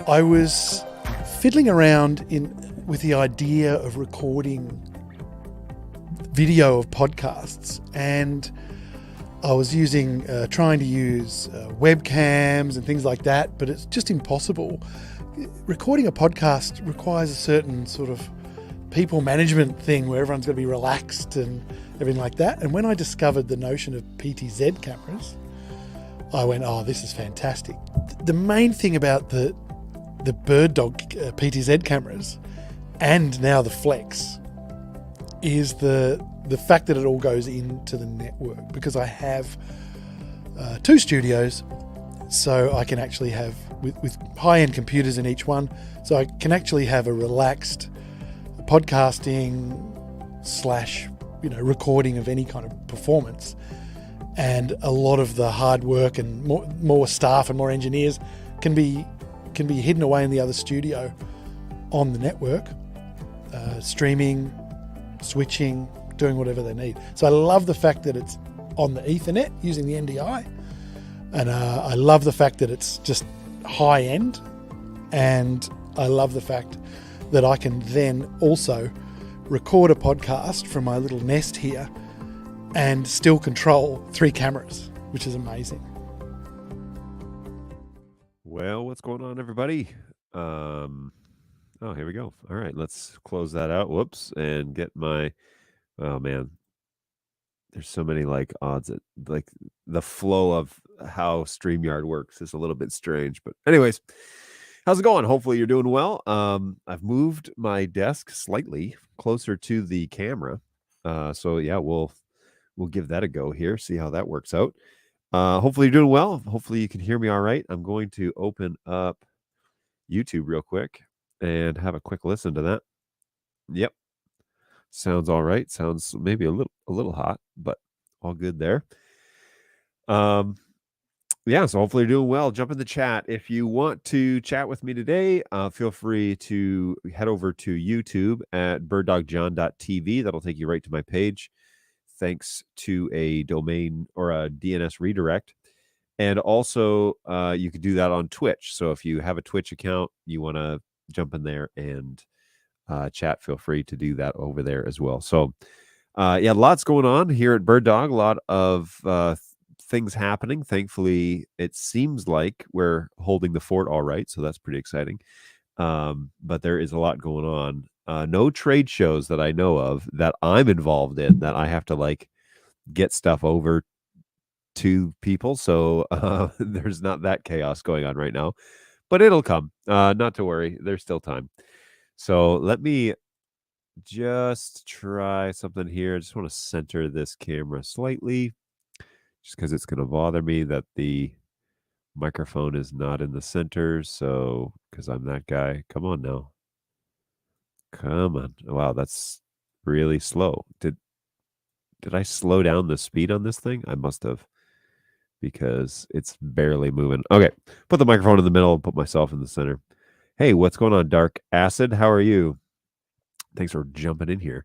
I was fiddling around with the idea of recording video of podcasts, and I was trying to use webcams and things like that, but it's just impossible. Recording a podcast requires a certain sort of people management thing where everyone's got to be relaxed and everything like that. And when I discovered the notion of PTZ cameras, I went, oh, this is fantastic. The main thing about the Bird Dog PTZ cameras and now the Flex is the fact that it all goes into the network, because I have 2 studios, so I can actually have with high-end computers in each one, so I can actually have a relaxed podcasting / recording of any kind of performance, and a lot of the hard work and more staff and more engineers can be hidden away in the other studio on the network, streaming, switching, doing whatever they need. So I love the fact that it's on the Ethernet using the NDI, and I love the fact that it's just high end, and I love the fact that I can then also record a podcast from my little nest here and still control 3 cameras, which is amazing. Well, what's going on, everybody? Oh, here we go. All right, let's close that out. Whoops, and get my. Oh man, there's so many odds that the flow of how StreamYard works is a little bit strange. But anyways, how's it going? Hopefully you're doing well. I've moved my desk slightly closer to the camera, so yeah, we'll give that a go here. See how that works out. Hopefully you're doing well. Hopefully you can hear me all right. I'm going to open up YouTube real quick and have a quick listen to that. Yep. Sounds all right. Sounds maybe a little hot, but all good there. Yeah, so hopefully you're doing well. Jump in the chat. If you want to chat with me today, feel free to head over to YouTube at birddogjohn.tv. That'll take you right to my page, thanks to a domain or a DNS redirect. And also, you could do that on Twitch. So if you have a Twitch account, you want to jump in there and chat, feel free to do that over there as well. So, yeah, lots going on here at Bird Dog. A lot of things happening. Thankfully, it seems like we're holding the fort all right. So that's pretty exciting. But there is a lot going on. No trade shows that I know of that I'm involved in that I have to get stuff over to people. So there's not that chaos going on right now, but it'll come. Not to worry. There's still time. So let me just try something here. I just want to center this camera slightly, just because it's going to bother me that the microphone is not in the center. So, because I'm that guy. Come on now. Come on. Wow, that's really slow. Did I slow down the speed on this thing? I must have. because it's barely moving. Okay, put the microphone in the middle and put myself in the center. Hey, what's going on, Dark Acid? How are you? Thanks for jumping in here.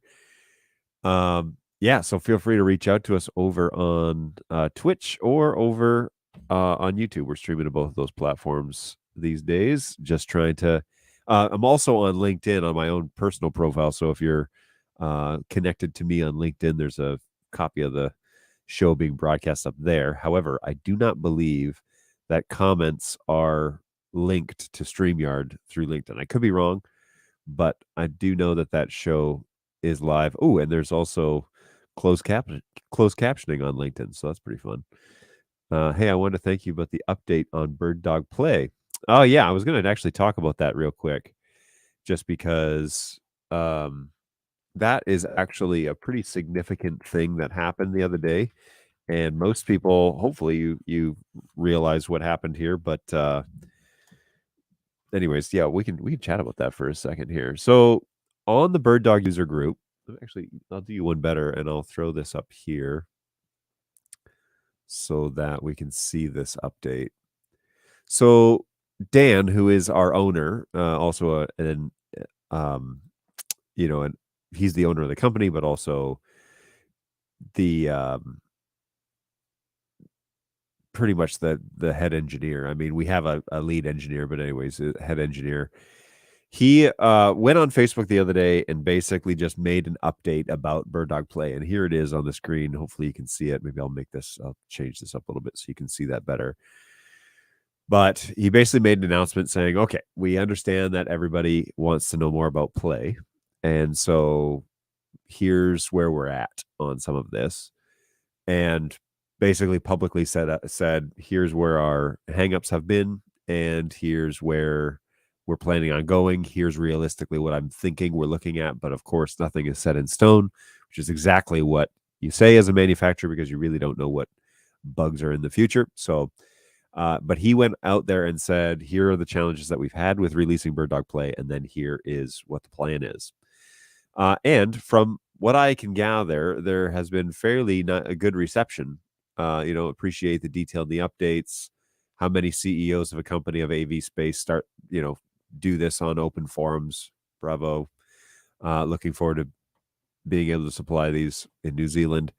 Yeah, so feel free to reach out to us over on Twitch or over on YouTube. We're streaming to both of those platforms these days. Just trying to. I'm also on LinkedIn on my own personal profile. So if you're connected to me on LinkedIn, there's a copy of the show being broadcast up there. However, I do not believe that comments are linked to StreamYard through LinkedIn. I could be wrong, but I do know that that show is live. Oh, and there's also closed captioning on LinkedIn, so that's pretty fun. Hey, I want to thank you about the update on Bird Dog Play. Oh yeah, I was going to actually talk about that real quick, just because that is actually a pretty significant thing that happened the other day, and most people, hopefully, you realize what happened here. But anyways, yeah, we can chat about that for a second here. So on the Bird Dog user group, actually, I'll do you one better, and I'll throw this up here so that we can see this update. So Dan, who is our owner, also an and he's the owner of the company, but also the pretty much the head engineer. I mean, we have a lead engineer, but anyways, a head engineer. He went on Facebook the other day and basically just made an update about Bird Dog Play, and here it is on the screen. Hopefully, you can see it. Maybe I'll change this up a little bit so you can see that better. But he basically made an announcement saying, "Okay, we understand that everybody wants to know more about Play, and so here's where we're at on some of this." And basically publicly said here's where our hangups have been, and here's where we're planning on going. Here's realistically what I'm thinking we're looking at, but of course nothing is set in stone, which is exactly what you say as a manufacturer, because you really don't know what bugs are in the future. So but he went out there and said, here are the challenges that we've had with releasing Bird Dog Play, and then here is what the plan is. And from what I can gather, there has been fairly not a good reception. Appreciate the detail in the updates. How many CEOs of a company of AV space do this on open forums? Bravo. Looking forward to being able to supply these in New Zealand.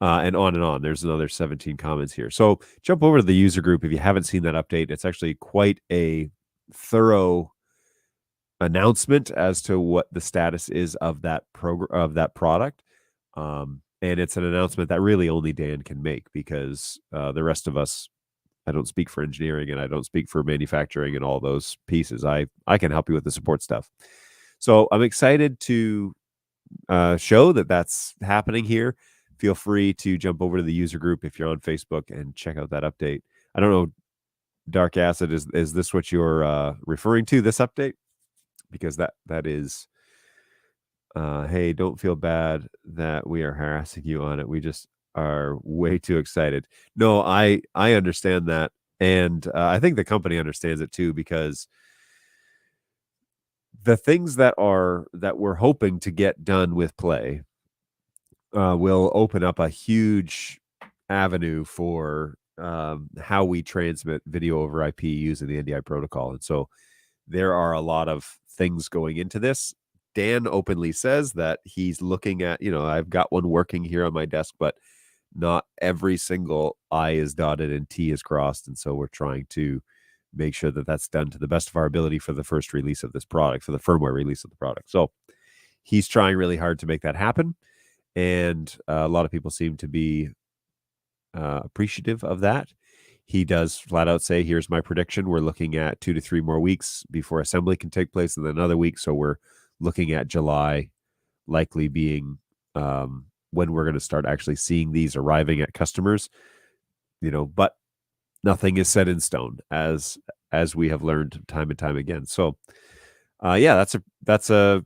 And on and on. There's another 17 comments here. So jump over to the user group if you haven't seen that update. It's actually quite a thorough announcement as to what the status is of that product. And it's an announcement that really only Dan can make, because the rest of us, I don't speak for engineering and I don't speak for manufacturing and all those pieces. I can help you with the support stuff. So I'm excited to show that that's happening here. Feel free to jump over to the user group if you're on Facebook and check out that update. I don't know, Dark Acid, is this what you're referring to, this update? Because that is, hey, don't feel bad that we are harassing you on it. We just are way too excited. No, I understand that. And I think the company understands it too, because the things that we're hoping to get done with Play will open up a huge avenue for how we transmit video over IP using the NDI protocol. And so there are a lot of things going into this. Dan openly says that he's looking at, I've got one working here on my desk, but not every single I is dotted and T is crossed. And so we're trying to make sure that that's done to the best of our ability for the first release of this product, for the firmware release of the product. So he's trying really hard to make that happen. And a lot of people seem to be appreciative of that. He does flat out say, here's my prediction. We're looking at 2 to 3 more weeks before assembly can take place, and then another week. So we're looking at July likely being when we're going to start actually seeing these arriving at customers, but nothing is set in stone, as we have learned time and time again. So yeah, that's a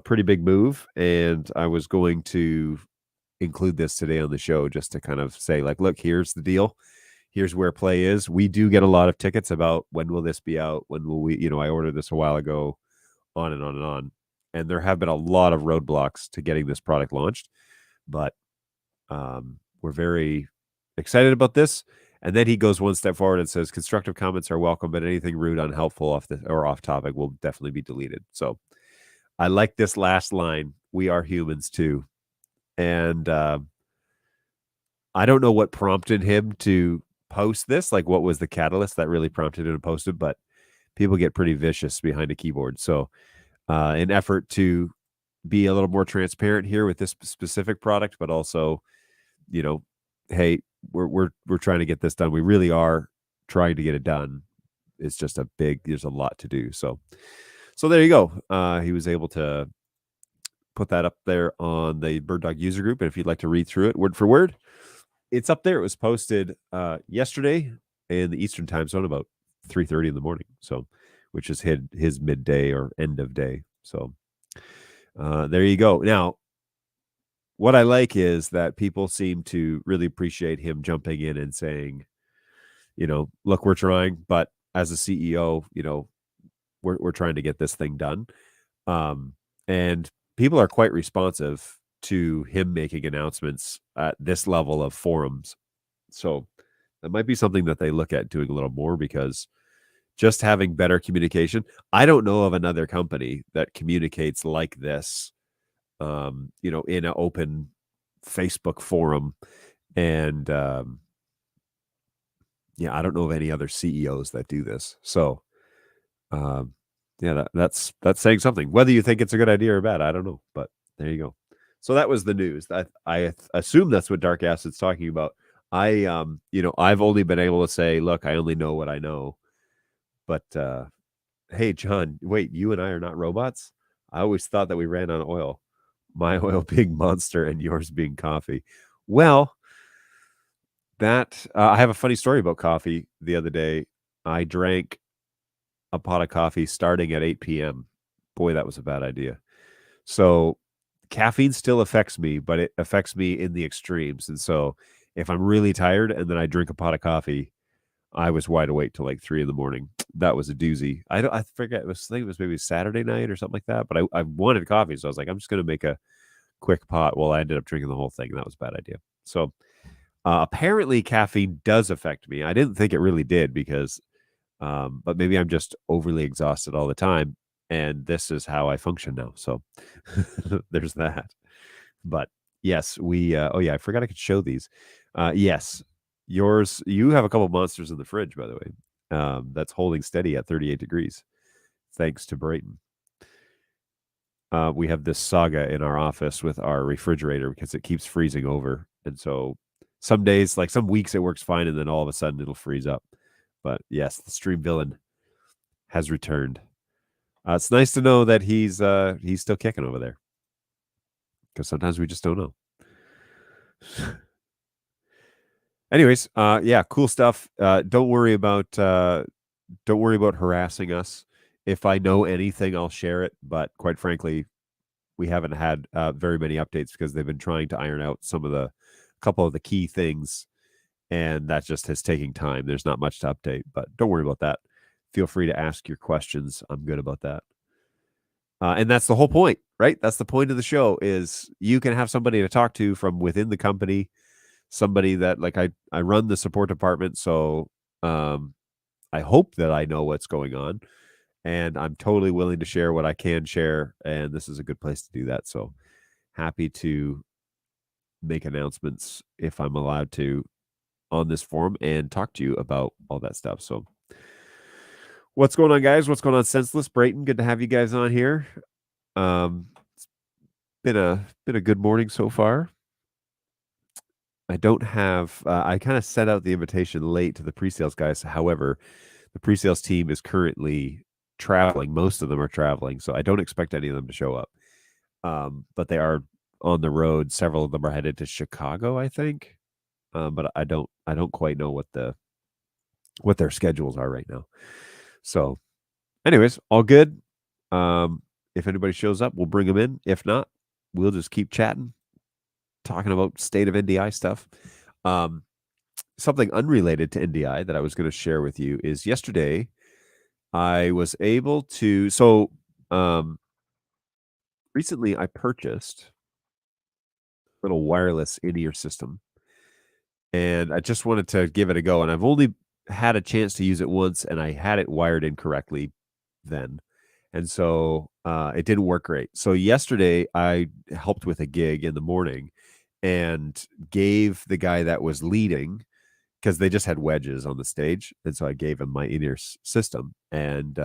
pretty big move. And I was going to include this today on the show just to kind of say, like, look, here's the deal. Here's where Play is. We do get a lot of tickets about when will this be out? When will we, I ordered this a while ago, on and on and on. And there have been a lot of roadblocks to getting this product launched, but we're very excited about this. And then he goes one step forward and says, constructive comments are welcome, but anything rude, unhelpful, off topic will definitely be deleted. So I like this last line. We are humans too. And I don't know what prompted him to post this, like what was the catalyst that really prompted him to post it, but people get pretty vicious behind a keyboard. So an effort to be a little more transparent here with this specific product, but also, you know, hey, we're trying to get this done. We really are trying to get it done. It's just there's a lot to do. So there you go. He was able to put that up there on the Bird Dog user group. And if you'd like to read through it word for word, it's up there. It was posted yesterday in the Eastern time zone about 3:30 in the morning. So, which is his midday or end of day. So there you go. Now, what I like is that people seem to really appreciate him jumping in and saying, look, we're trying, but as a CEO, we're trying to get this thing done. And people are quite responsive to him making announcements at this level of forums. So that might be something that they look at doing a little more, because just having better communication. I don't know of another company that communicates like this, in an open Facebook forum. And I don't know of any other CEOs that do this. So that's saying something. Whether you think it's a good idea or bad, I don't know, but there you go. So that was the news. I assume that's what Dark Acid's talking about. I've only been able to say, look, I only know what I know. But hey, John, wait, you and I are not robots? I always thought that we ran on oil. My oil being Monster and yours being coffee. Well, I have a funny story about coffee. The other day, I drank a pot of coffee starting at 8 p.m. Boy, that was a bad idea. So caffeine still affects me, but it affects me in the extremes. And so if I'm really tired and then I drink a pot of coffee, I was wide awake till like 3 in the morning. That was a doozy. I forget. I think it was maybe Saturday night or something like that. But I wanted coffee, so I was like, I'm just going to make a quick pot. Well, I ended up drinking the whole thing, and that was a bad idea. So apparently, caffeine does affect me. I didn't think it really did, because, but maybe I'm just overly exhausted all the time, and this is how I function now. So there's that. But yes, I forgot I could show these. Yes, you have a couple monsters in the fridge, by the way. That's holding steady at 38 degrees, thanks to Brayton. We have this saga in our office with our refrigerator because it keeps freezing over. And so some days, like some weeks, it works fine, and then all of a sudden it'll freeze up. But yes, the stream villain has returned. It's nice to know that he's still kicking over there, because sometimes we just don't know. Anyways, cool stuff. Don't worry about harassing us. If I know anything, I'll share it. But quite frankly, we haven't had very many updates, because they've been trying to iron out couple of the key things, and that just is taking time. There's not much to update, but don't worry about that. Feel free to ask your questions. I'm good about that. And that's the whole point, right? That's the point of the show, is you can have somebody to talk to from within the company, somebody that, like, I run the support department. So I hope that I know what's going on, and I'm totally willing to share what I can share. And this is a good place to do that. So happy to make announcements if I'm allowed to on this forum and talk to you about all that stuff. So what's going on, guys? What's going on, Senseless? Brayton, good to have you guys on here. It's been a good morning so far. I don't have I kind of set out the invitation late to the pre-sales guys. However, the pre-sales team is currently traveling. Most of them are traveling, so I don't expect any of them to show up. But they are on the road. Several of them are headed to Chicago, I think. But I don't quite know what their schedules are right now. So anyways, all good. If anybody shows up, we'll bring them in. If not, we'll just keep chatting, talking about state of NDI stuff. Something unrelated to NDI that I was going to share with you is yesterday I was able to, recently I purchased a little wireless in-ear system, and I just wanted to give it a go. And I've only had a chance to use it once, and I had it wired incorrectly then. And so it didn't work great. So yesterday I helped with a gig in the morning and gave the guy that was leading, because they just had wedges on the stage. And so I gave him my in-ear system and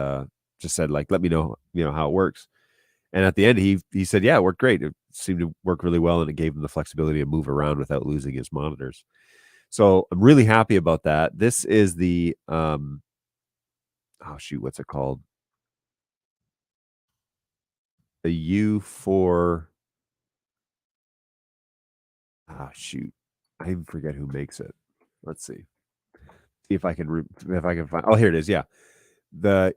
just said, like, let me know, how it works. And at the end, he said, yeah, it worked great. It seemed to work really well, and it gave him the flexibility to move around without losing his monitors. So I'm really happy about that. This is the what's it called? The U4. I even forget who makes it. Let's see if I can find. Oh, here it is. Yeah, the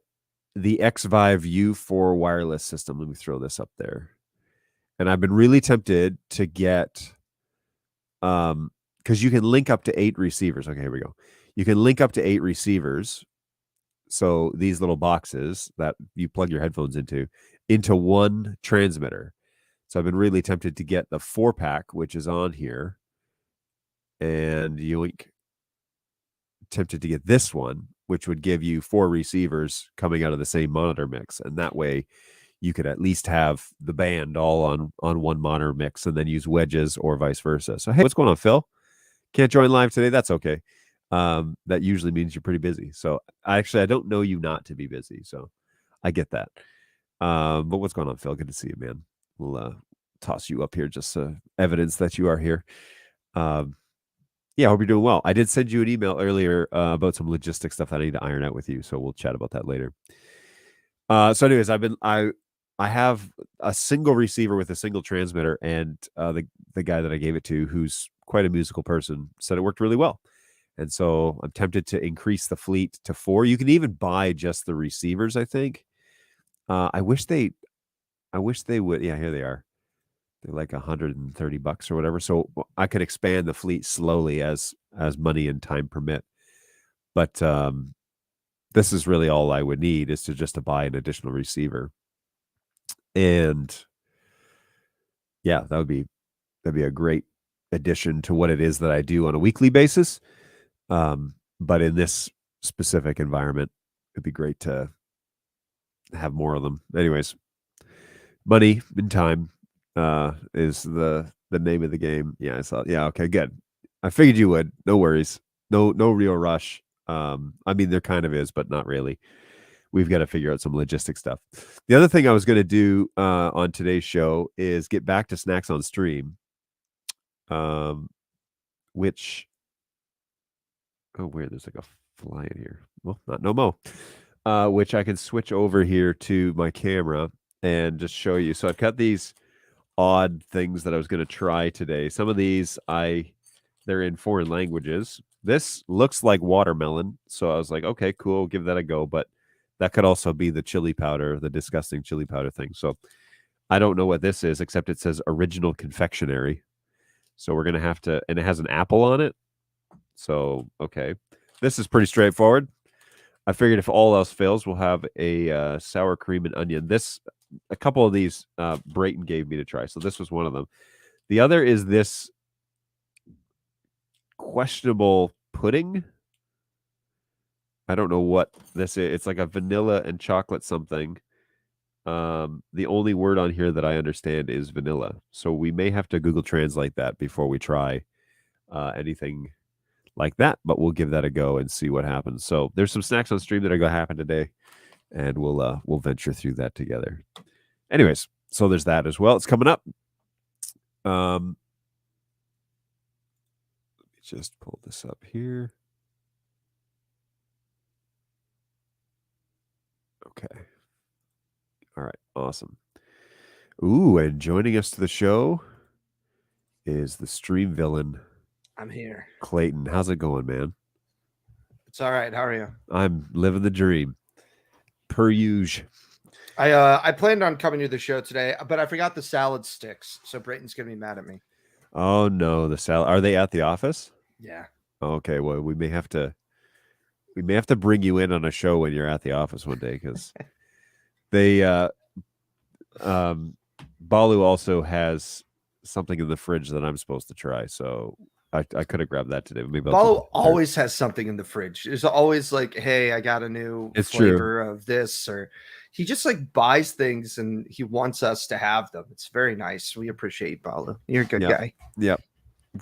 X-Vive U4 wireless system. Let me throw this up there. And I've been really tempted to get, because you can link up to 8 receivers. Okay, here we go. You can link up to 8 receivers. So these little boxes that you plug your headphones into one transmitter. So I've been really tempted to get the 4-pack, which is on here, and yoink, tempted to get this one, which would give you 4 receivers coming out of the same monitor mix, and that way you could at least have the band all on one monitor mix, and then use wedges or vice versa. So hey, what's going on, Phil? Can't join live today? That's okay. That usually means you're pretty busy. So I don't know you not to be busy, so I get that. But what's going on, Phil? Good to see you, man. We'll toss you up here, just evidence that you are here. Yeah, I hope you're doing well. I did send you an email earlier about some logistic stuff that I need to iron out with you, so we'll chat about that later. So anyways, I have a single receiver with a single transmitter, and the guy that I gave it to, who's quite a musical person, said it worked really well. And so I'm tempted to increase the fleet to 4. You can even buy just the receivers, I think. I wish they would. Yeah, here they are. They're like $130 or whatever. So I could expand the fleet slowly as money and time permit. But this is really all I would need, is to buy an additional receiver. And yeah, that'd be a great addition to what it is that I do on a weekly basis. But in this specific environment, it'd be great to have more of them. Anyways, money and time is the name of the game. Yeah, I saw. Yeah, okay, good. I figured you would. No worries. No real rush. I mean, there kind of is, but not really. We've got to figure out some logistic stuff. The other thing I was going to do on today's show is get back to Snacks on Stream, which, oh, weird, there's like a fly in here. Well, not no mo. Which I can switch over here to my camera and just show you. So I've got these odd things that I was going to try today. Some of these they're in foreign languages. This looks like watermelon, so I was like, okay, cool, give that a go. But that could also be the chili powder, the disgusting chili powder thing. So I don't know what this is, except it says original confectionery. So we're going to have to, and it has an apple on it. So, okay. This is pretty straightforward. I figured if all else fails, we'll have a sour cream and onion. A couple of these Brayton gave me to try. So this was one of them. The other is this questionable pudding. I don't know what this is. It's like a vanilla and chocolate something. The only word on here that I understand is vanilla. So we may have to Google Translate that before we try anything like that, but we'll give that a go and see what happens. So there's some snacks on stream that are going to happen today, and we'll venture through that together. Anyways, so there's that as well. It's coming up. Let me just pull this up here. Okay. All right. Awesome. Ooh, and joining us to the show is the stream villain. I'm here. Clayton, how's it going, man? It's all right. How are you? I'm living the dream. Per usual. I planned on coming to the show today, but I forgot the salad sticks. So Brayton's gonna be mad at me. Oh no, the salad. Are they at the office? Yeah. Okay. Well, we may have to bring you in on a show when you're at the office one day, because they Balu also has something in the fridge that I'm supposed to try. So I could have grabbed that today. Maybe Paulo always has something in the fridge. There's always like, hey, I got a new flavor of this, or he just like buys things and he wants us to have them. It's very nice. We appreciate you, Paulo. You're a good guy. Yep.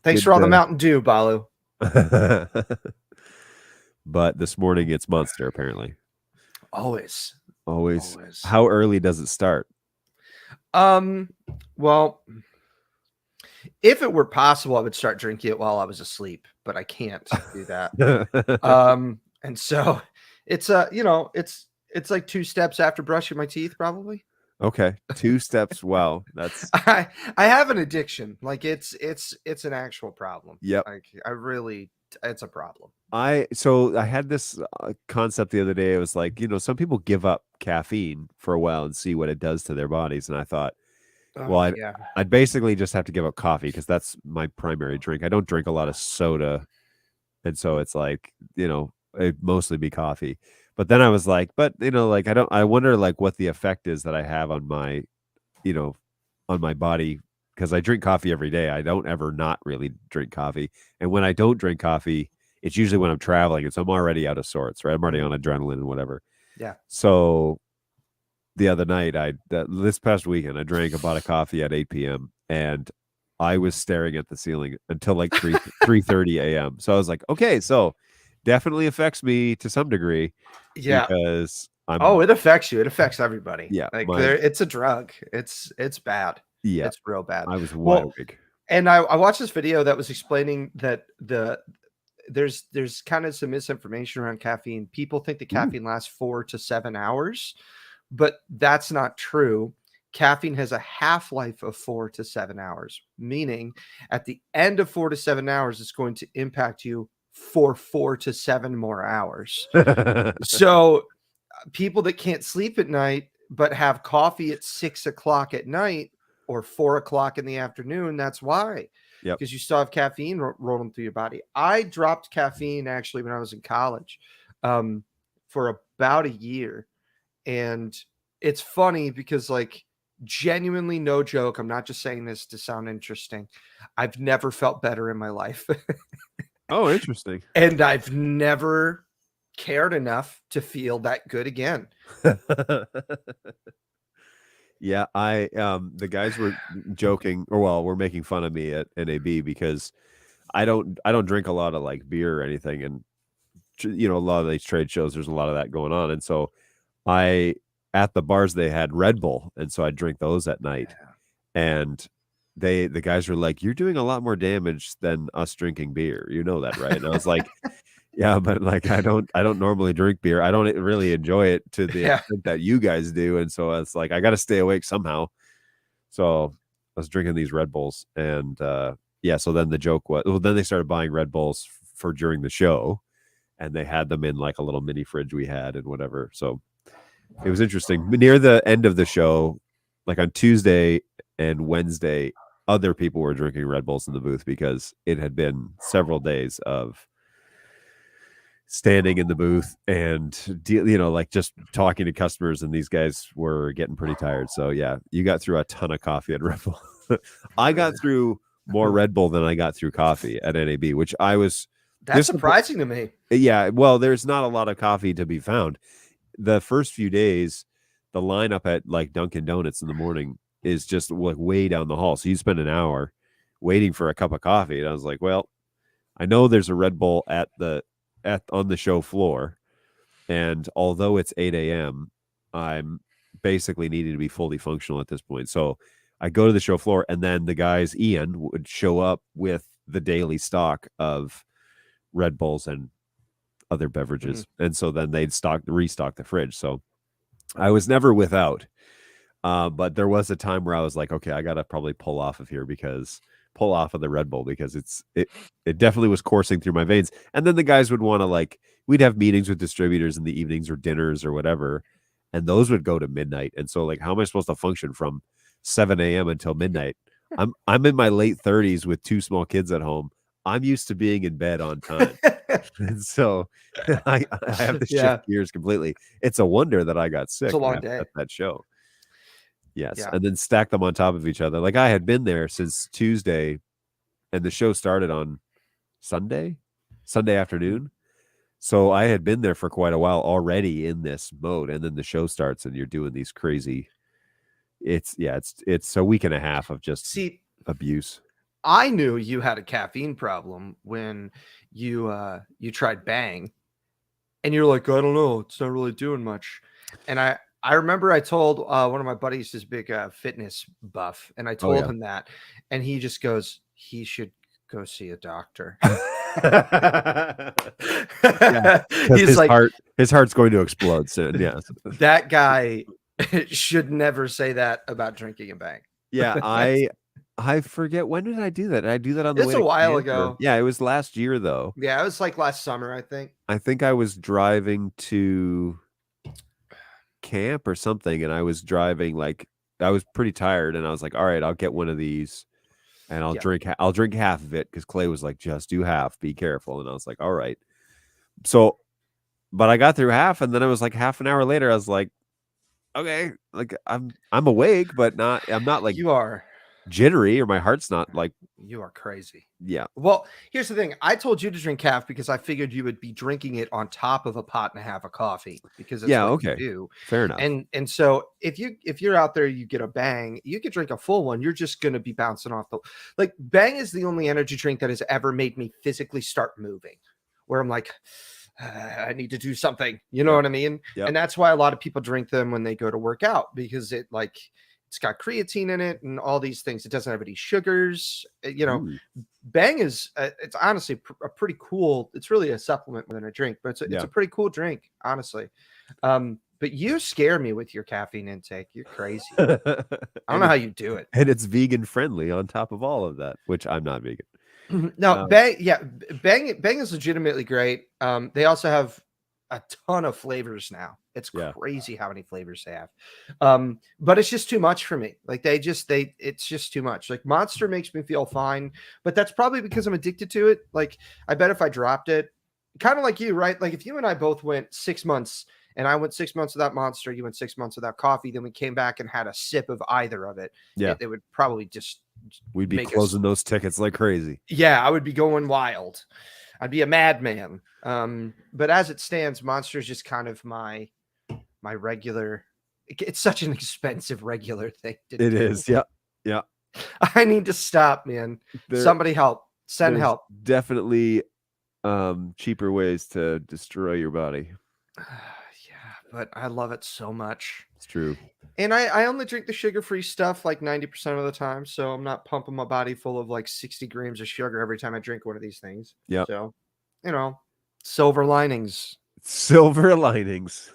Thanks for all the Mountain Dew, Paulo. But this morning it's Monster, apparently. Always. How early does it start? Well, if it were possible, I would start drinking it while I was asleep, but I can't do that. And so it's it's like 2 steps after brushing my teeth, probably. Okay, 2 steps. Wow, that's I have an addiction. Like it's an actual problem. Yep. Like it's a problem. I had this concept the other day. It was like, some people give up caffeine for a while and see what it does to their bodies, and I thought, I'd basically just have to give up coffee because that's my primary drink. I don't drink a lot of soda, and so it's like, it'd mostly be coffee. But then I was like, I wonder like what the effect is that I have on my, on my body, because I drink coffee every day. I don't ever not really drink coffee, and when I don't drink coffee, it's usually when I'm traveling, and so I'm already out of sorts, right? I'm already on adrenaline and whatever. Yeah. So the other night, this past weekend, I drank about a coffee at 8 p.m. and I was staring at the ceiling until like 3:30 a.m. So I was like, okay, so definitely affects me to some degree. Yeah. Because it affects you. It affects everybody. Yeah. Like it's a drug. It's bad. Yeah. It's real bad. I was wide awake. And I watched this video that was explaining that there's kind of some misinformation around caffeine. People think that caffeine lasts 4 to 7 hours, but that's not true. Caffeine has a half-life of 4 to 7 hours, meaning at the end of 4 to 7 hours, it's going to impact you for 4 to 7 more hours. So people that can't sleep at night, but have coffee at 6 o'clock at night or 4 o'clock in the afternoon, that's why. Yep. Because you still have caffeine rolling through your body. I dropped caffeine actually when I was in college for about a year. And it's funny because, like, genuinely, no joke, I'm not just saying this to sound interesting, I've never felt better in my life. Oh, interesting. And I've never cared enough to feel that good again. Yeah, the guys were joking, or were making fun of me at NAB because I don't drink a lot of like beer or anything, and a lot of these trade shows, there's a lot of that going on, and so at the bars they had Red Bull, and so I drink those at night, and the guys were like, "You're doing a lot more damage than us drinking beer, you know that, right?" And I was like, yeah, but like I don't normally drink beer. I don't really enjoy it to the extent that you guys do, and so it's like I got to stay awake somehow. So I was drinking these Red Bulls, and so then the joke was, then they started buying Red Bulls for during the show, and they had them in like a little mini fridge we had and whatever. So it was interesting. Near the end of the show, like on Tuesday and Wednesday, other people were drinking Red Bulls in the booth because it had been several days of standing in the booth and like just talking to customers, and these guys were getting pretty tired. So yeah, you got through a ton of coffee at Red Bull. I got through more Red Bull than I got through coffee at NAB, which that's surprising to me. Yeah, well, there's not a lot of coffee to be found. The first few days, the lineup at like Dunkin' Donuts in the morning is just like way down the hall, so you spend an hour waiting for a cup of coffee, and I was like, well, I know there's a Red Bull on the show floor, and although it's 8 a.m., I'm basically needing to be fully functional at this point. So I go to the show floor, and then the guys, Ian, would show up with the daily stock of Red Bulls and other beverages. And so then they'd restock the fridge. So I was never without. But there was a time where I was like, okay, I got to probably pull off of the Red Bull because it definitely was coursing through my veins. And then the guys would want to we'd have meetings with distributors in the evenings or dinners or whatever, and those would go to midnight. And so how am I supposed to function from 7 a.m. until midnight? I'm in my late 30s with 2 small kids at home. I'm used to being in bed on time. And so I have to shift gears completely. It's a wonder that I got sick It's a long day. at that show. Yes. Yeah. And then stack them on top of each other. Like I had been there since Tuesday, and the show started on Sunday afternoon. So I had been there for quite a while already in this mode, and then the show starts and you're doing these crazy. It's a week and a half of just abuse. I knew you had a caffeine problem when you tried Bang, and you're like, I don't know, it's not really doing much. And I remember I told one of my buddies, this big fitness buff, and I told him that, and he just goes, he should go see a doctor. He's like, his heart's going to explode soon. Yeah, that guy should never say that about drinking a Bang. Yeah, I forget, when did I do that? Did I do that on the way? It's a while ago. Yeah, it was last year though. Yeah, it was like last summer, I think. I think I was driving to camp or something, and I was driving, like, I was pretty tired, and I was like, all right, I'll get one of these, and I'll drink half of it, because Clay was like, just do half, be careful. And I was like, all right. So, but I got through half, and then it was like half an hour later, I was like, okay, like I'm awake, but I'm not like, you are jittery, or my heart's not like, you are crazy. Yeah. Well, here's the thing. I told you to drink half because I figured you would be drinking it on top of a pot and a half of coffee, because it's what you do. Fair enough. And so if you're out there, you get a Bang, you could drink a full one. You're just going to be bouncing off like, Bang is the only energy drink that has ever made me physically start moving, where I'm like, I need to do something, you know what I mean? Yep. And that's why a lot of people drink them when they go to work out, because it's got creatine in it and all these things. It doesn't have any sugars. Bang is it's honestly a pretty cool. It's really a supplement more than a drink, but it's a pretty cool drink, honestly. But you scare me with your caffeine intake. You're crazy. I don't know how you do it. And it's vegan friendly on top of all of that, which I'm not vegan. No, Bang is legitimately great. They also have a ton of flavors now. It's crazy how many flavors they have. But it's just too much for me. Like it's just too much. Like Monster makes me feel fine, but that's probably because I'm addicted to it. Like I bet if I dropped it, kind of like you, right? Like if you and I both went 6 months, and I went 6 months without Monster, you went 6 months without coffee, then we came back and had a sip of either of it. Yeah. It would probably just, we'd be closing those tickets like crazy. Yeah, I would be going wild. I'd be a madman. But as it stands, Monster is just kind of my regular. It's such an expensive regular thing to do. It is. Yeah. Yeah. I need to stop, man. Somebody help. Send help. Definitely cheaper ways to destroy your body. Yeah, but I love it so much. It's true. And I only drink the sugar-free stuff like 90% of the time, so I'm not pumping my body full of like 60 grams of sugar every time I drink one of these things. Yeah. So, silver linings. Silver linings.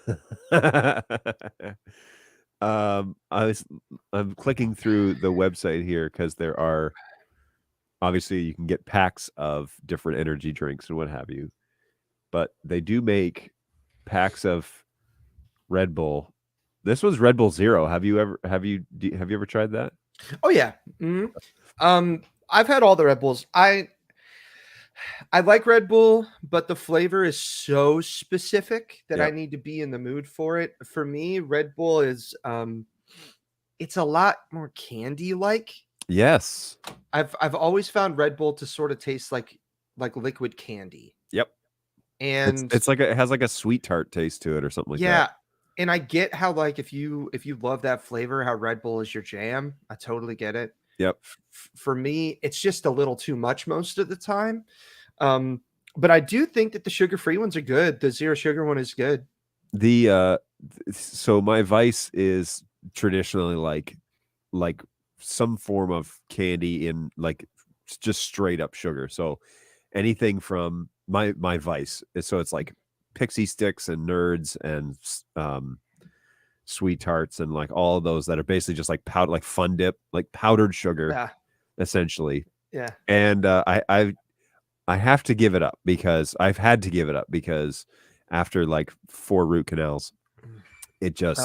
I'm clicking through the website here because there are, obviously you can get packs of different energy drinks and what have you, but they do make packs of Red Bull. This was Red Bull Zero. Have you ever tried that? Oh yeah. Mm-hmm. I've had all the Red Bulls. I like Red Bull, but the flavor is so specific that I need to be in the mood for it. For me, Red Bull is it's a lot more candy-like. Yes. I've always found Red Bull to sort of taste like liquid candy. Yep. And it's like it has like a sweet tart taste to it or something like that. Yeah. And I get how, like, if you love that flavor, how Red Bull is your jam. I totally get it. Yep. For me, it's just a little too much most of the time. But I do think that the sugar-free ones are good. The zero sugar one is good. So my vice is traditionally like some form of candy in like just straight up sugar. So anything from my vice. So it's like pixie sticks and nerds and sweet tarts and like all of those that are basically just like powder, like Fun Dip, like powdered sugar, essentially. Yeah. And I have to give it up because I've had to give it up because after like 4 root canals, it just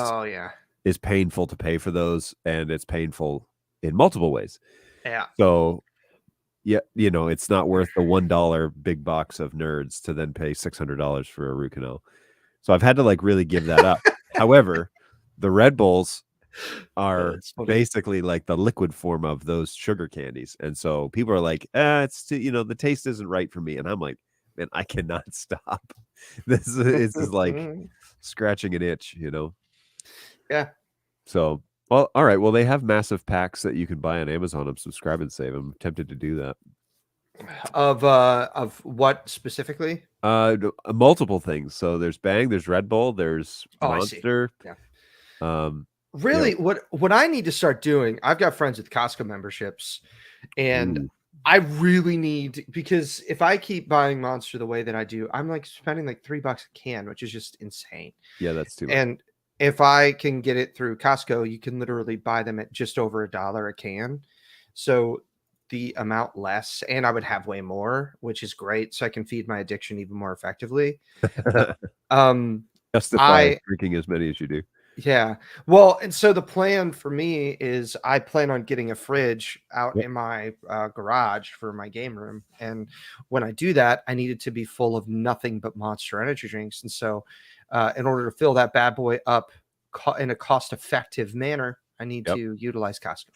is painful to pay for those, and it's painful in multiple ways. Yeah. So yeah, it's not worth the $1 big box of nerds to then pay $600 for a root canal. So I've had to like really give that up. However, the Red Bulls are That's funny. basically like the liquid form of those sugar candies. And so people are like, it's too, the taste isn't right for me. And I'm like, man, I cannot stop. This is like scratching an itch, Yeah. So, well, all right. Well, they have massive packs that you can buy on Amazon of Subscribe and Save. I'm tempted to do that. Of what specifically? Multiple things. So there's Bang, there's Red Bull, there's I see. Monster. Yeah. Um, Really, what I need to start doing, I've got friends with Costco memberships, and ooh, I really need, because if I keep buying Monster the way that I do, I'm like spending like $3 a can, which is just insane. yeah, that's too much. And if I can get it through Costco, you can literally buy them at just over $1 a can. So the amount less, and I would have way more, which is great. So I can feed my addiction even more effectively. Justify drinking as many as you do. Yeah. Well, and so the plan for me is I plan on getting a fridge out Yep. in my garage for my game room. And when I do that, I need it to be full of nothing but Monster energy drinks. And so in order to fill that bad boy up in a cost-effective manner, I need to utilize Costco.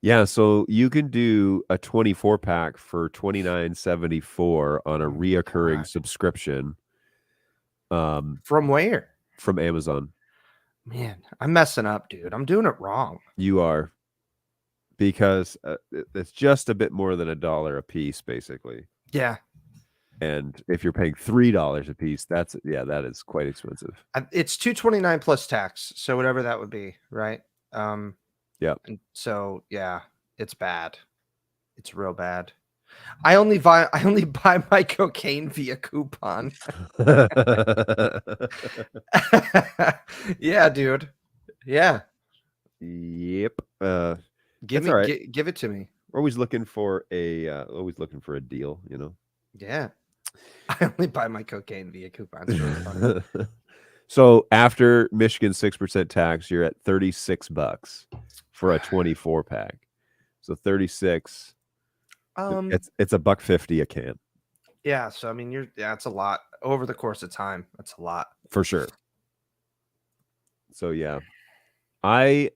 Yeah, so you can do a 24 pack for $29.74 on a reoccurring subscription. From where? From Amazon. Man, I'm messing up, dude. I'm doing it wrong. You are, because it's just a bit more than $1 a piece, basically. Yeah. And if you're paying $3 a piece, that is quite expensive. It's $2.29 plus tax, so whatever that would be, right? Yeah. And so yeah, it's bad. It's real bad. I only buy my cocaine via coupon. Yeah, dude. Yeah. Yep. Give it to me. We're always looking for a deal, Yeah. I only buy my cocaine via coupons. It's really funny. So after Michigan 6% tax, you're at $36 for a 24 pack. So 36. It's $1.50 a can. Yeah. So I mean, it's a lot over the course of time. That's a lot For sure. So yeah, I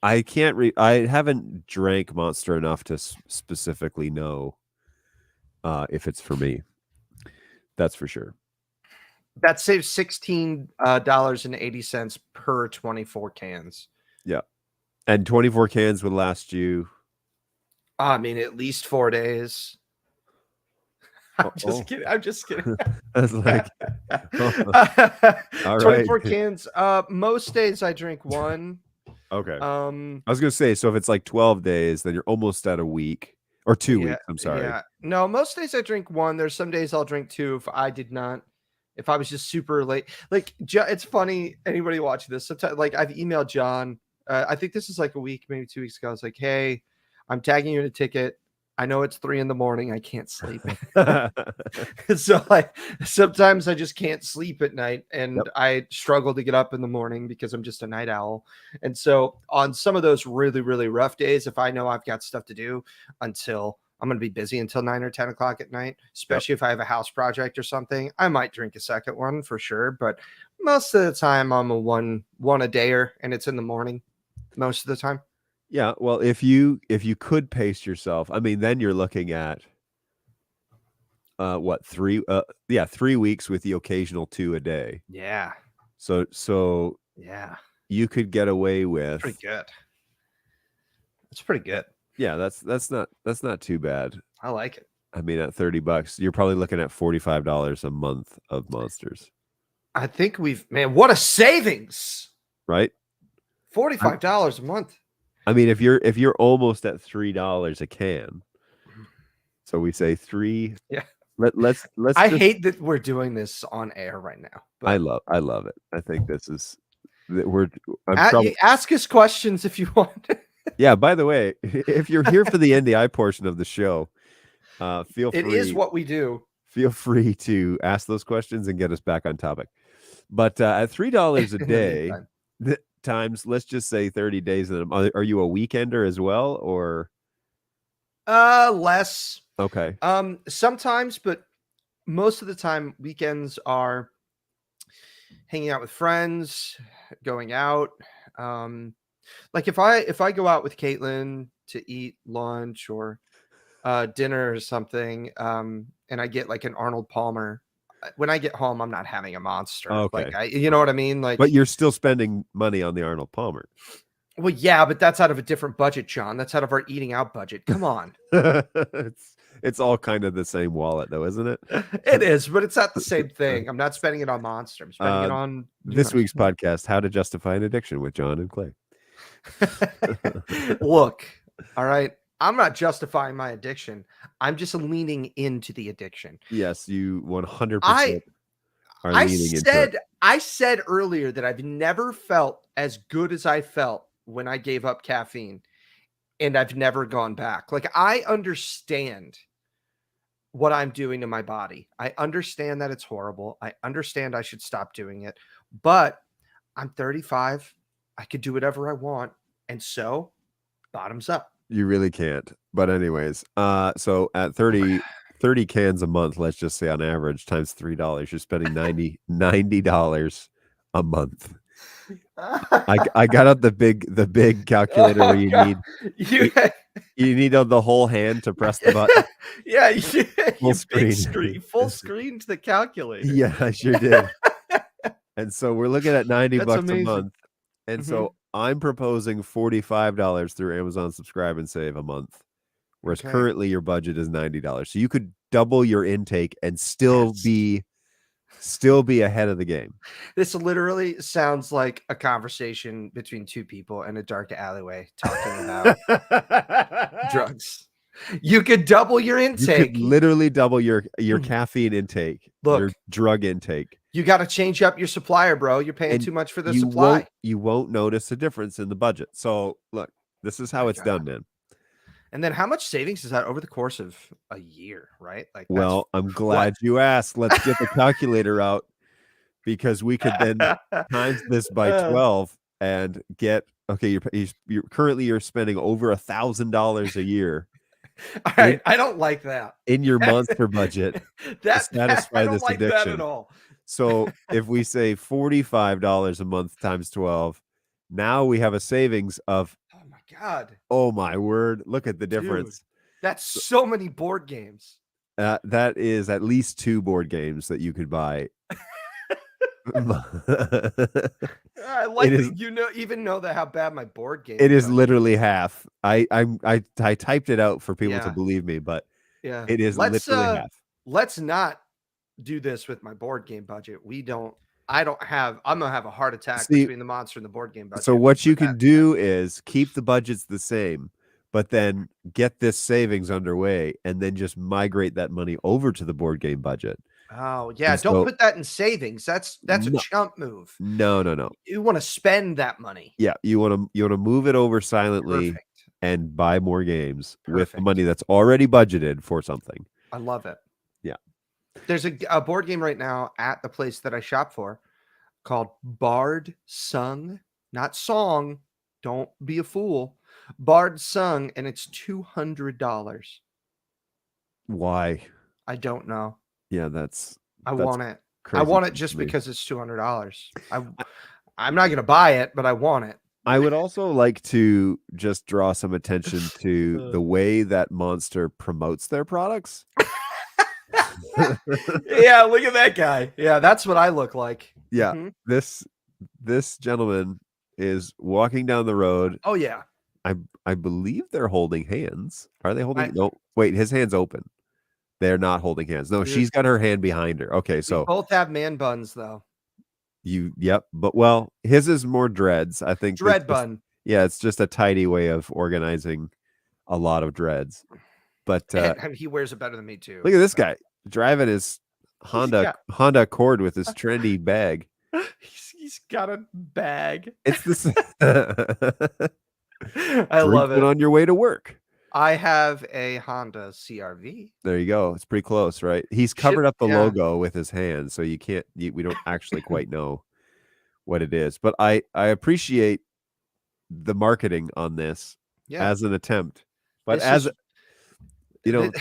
can't I haven't drank Monster enough to specifically know if it's for me. That's for sure. That saves $16.80 per 24 cans. Yeah. And 24 cans would last you, I mean, at least 4 days. I'm just kidding. I'm just kidding. That's like, all 24 right. cans. Most days I drink one. Okay. I was gonna say, so if it's like 12 days, then you're almost at a week or 2 weeks. I'm sorry. Yeah. No, most days I drink one. There's some days I'll drink two if I was just super late. Like, it's funny. Anybody watching this? Sometimes, like, I've emailed John. I think this is like a week, maybe 2 weeks ago. I was like, hey, I'm tagging you in a ticket. I know it's 3 a.m. I can't sleep. So like sometimes I just can't sleep at night, and I struggle to get up in the morning because I'm just a night owl. And so on some of those really, really rough days, if I know I've got stuff to do until I'm going to be busy until 9 or 10 o'clock at night, especially if I have a house project or something, I might drink a second one for sure. But most of the time I'm a one a dayer, and it's in the morning most of the time. Yeah, well, if you could pace yourself, I mean, then you're looking at 3 weeks with the occasional 2 a day. Yeah. So yeah, you could get away with pretty good. It's pretty good. Yeah, that's not too bad. I like it. I mean, at $30, you're probably looking at $45 a month of Monsters. I think what a savings, right? $45 a month. I mean, if you're almost at $3 a can, so we say 3. Yeah. Let's. I hate that we're doing this on air right now. But I love it. I think this is ask us questions if you want. Yeah. By the way, if you're here for the NDI portion of the show, feel free. It is what we do. Feel free to ask those questions and get us back on topic. But at $3 a day. Times, let's just say 30 days. Are you a weekender as well, or less? Okay. Sometimes, but most of the time weekends are hanging out with friends, going out. Like if I go out with Caitlin to eat lunch or dinner or something, and I get like an Arnold Palmer, when I get home, I'm not having a Monster. Okay. Like you know what I mean? Like, But you're still spending money on the Arnold Palmer. well, yeah, but that's out of a different budget, John. That's out of our eating out budget. Come on. It's all kind of the same wallet, though, isn't it? It is, but it's not the same thing. I'm not spending it on Monster. I'm spending it on this week's podcast, How to Justify an Addiction with John and Clay. Look, all right. I'm not justifying my addiction. I'm just leaning into the addiction. Yes, you 100% are leaning into it. I said earlier that I've never felt as good as I felt when I gave up caffeine, and I've never gone back. Like, I understand what I'm doing to my body. I understand that it's horrible. I understand I should stop doing it, but I'm 35. I could do whatever I want. And so bottoms up. You really can't. But anyways, so at 30 cans a month, let's just say on average times $3, you're spending $90 a month. I got out the big calculator where you need the whole hand to press the button. Yeah, full screen. Full screen to the calculator. Yeah, I sure did. And so we're looking at $90 amazing. a month. And so I'm proposing $45 through Amazon Subscribe and Save a month, whereas currently your budget is $90. So you could double your intake and still be ahead of the game. This literally sounds like a conversation between two people in a dark alleyway talking about drugs. You could double your intake. You could literally double your caffeine intake, your drug intake. You got to change up your supplier, bro. You're paying too much for the supply. You won't notice a difference in the budget. So look, this is how it's done, man. And then how much savings is that over the course of a year, right? Like, well, I'm glad you asked. Let's get the calculator out, because we could then times this by 12 and get, okay, you're currently spending over $1,000 a year. All right, I don't like that in your Monster budget to satisfy this addiction. That at all. So if we say $45 a month times 12, now we have a savings of, oh my God, oh my word, look at the difference. Dude, that's so many board games. That is at least 2 board games that you could buy. I like that you even know how bad my board game it is literally half. I typed it out for people to believe me, but it is literally half. Let's not do this with my board game budget. I'm gonna have a heart attack between the Monster and the board game budget. So what you can do is keep the budgets the same, but then get this savings underway and then just migrate that money over to the board game budget. Oh yeah, don't put that in savings. That's a chump move. No. You want to spend that money. Yeah, you want to move it over silently and buy more games with the money that's already budgeted for something. I love it. Yeah. There's a board game right now at the place that I shop for called Bard Sung, not Song. Don't be a fool. Bard Sung, and it's $200. Why? I don't know. Yeah, that's want it. I want it just because it's $200. I'm not gonna buy it, but I want it. I would also like to just draw some attention to the way that Monster promotes their products. Yeah, look at that guy. Yeah, that's what I look like. Yeah, this gentleman is walking down the road. Oh yeah, I believe they're holding hands. Are they holding? No, wait, his hand's open. They're not holding hands. No, she's got her hand behind her. Okay, so both have man buns though. But his is more dreads. I think dread bun. Yeah, it's just a tidy way of organizing a lot of dreads. But he wears it better than me too. Look at this guy driving his Honda Accord with his trendy bag. He's got a bag. It's this. I love it. On your way to work. I have a Honda CRV. There you go. It's pretty close, right? He's covered up the logo with his hand, so we don't actually quite know what it is. But I appreciate the marketing on this as an attempt. But you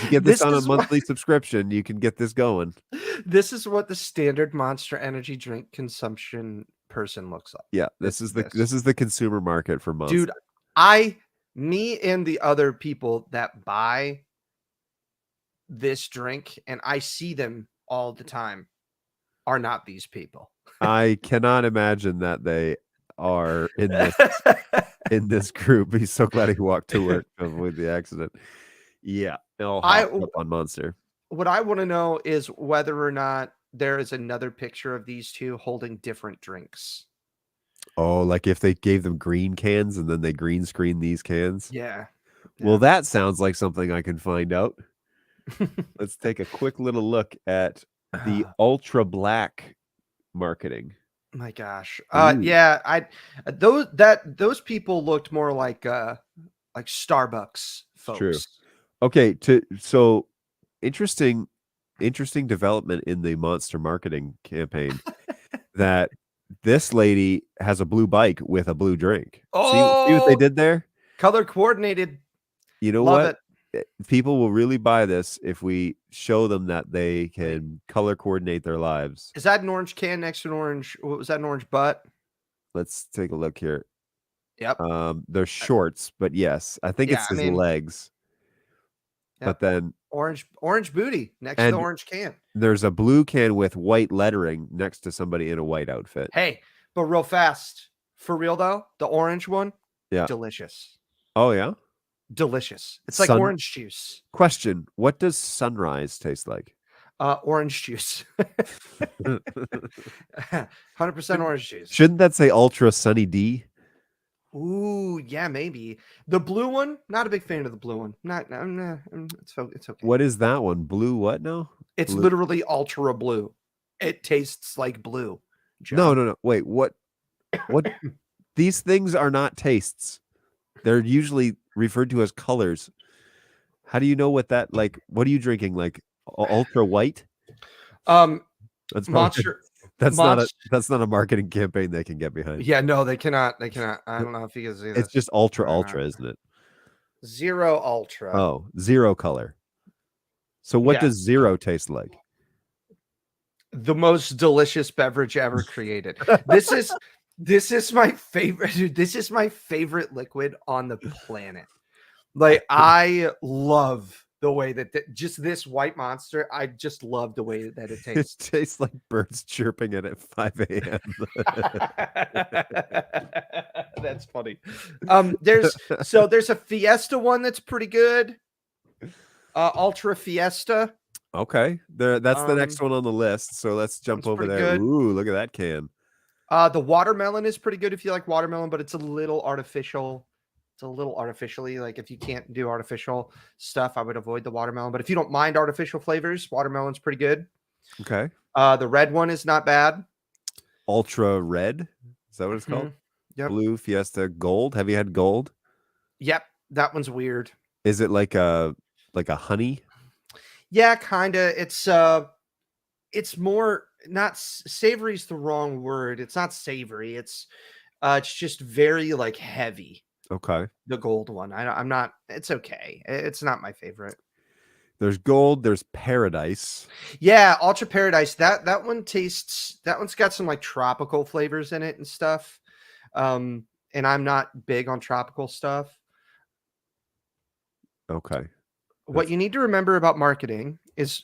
get this on a monthly subscription, you can get this going. This is what the standard Monster Energy drink consumption person looks like. Yeah, this is the consumer market for Monster. Dude, me and the other people that buy this drink, and I see them all the time, are not these people. I cannot imagine that they are in this group. He's so glad he walked to work to avoid the accident. Yeah, all hopped up on Monster. What I want to know is whether or not there is another picture of these two holding different drinks. Oh, like if they gave them green cans and then they green screen these cans? Yeah. Well, that sounds like something I can find out. Let's take a quick little look at the ultra black marketing. My gosh. Yeah, those people looked more like Starbucks folks. True. Okay, so interesting development in the Monster marketing campaign that this lady has a blue bike with a blue drink. Oh, see what they did there? Color coordinated. You know Love what? People will really buy this if we show them that they can color coordinate their lives. Is that an orange can next to an orange? What was that, an orange butt? Let's take a look here. Yep. They're shorts, but yes, I think it's his legs. Yep. But then orange booty next to the orange can. There's a blue can with white lettering next to somebody in a white outfit. Hey, but real fast, for real though, the orange one, delicious. Oh yeah, delicious. It's like orange juice. Question: what does Sunrise taste like? Orange juice. 100% orange juice. Shouldn't that say Ultra Sunny D? Ooh, yeah, maybe. The blue one, not a big fan of the blue one. It's okay. What is that one? Blue what now? It's literally ultra blue. It tastes like blue. John. No. Wait, what? These things are not tastes. They're usually referred to as colors. How do you know what that, like, what are you drinking? Like ultra white? That's Monster. That's not a marketing campaign they can get behind. Yeah, no, they cannot. I don't know if you guys see this. It's just ultra, isn't it? Zero ultra. Oh, zero color. So what does zero taste like? The most delicious beverage ever created. This is my favorite. Dude, this is my favorite liquid on the planet. Like, I love the way that just this white Monster, I just love the way that it tastes. It tastes like birds chirping at 5 a.m. That's funny. There's a Fiesta one that's pretty good. Ultra Fiesta. Okay, that's the next one on the list. So let's jump over there. Good. Ooh, look at that can. The watermelon is pretty good if you like watermelon, but it's a little artificial. It's a little artificially, like, if you can't do artificial stuff, I would avoid the watermelon. But if you don't mind artificial flavors, watermelon's pretty good. Okay. The red one is not bad. Ultra red. Is that what it's called? Yep. Blue Fiesta Gold. Have you had gold? Yep. That one's weird. Is it like a honey? Yeah, kind of. It's more, not savory is the wrong word. It's not savory. It's just very like heavy. Okay. The gold one. I'm not, it's okay. It's not my favorite. There's gold, there's paradise. Yeah, Ultra Paradise. That one's got some like tropical flavors in it and stuff. And I'm not big on tropical stuff. Okay. What you need to remember about marketing is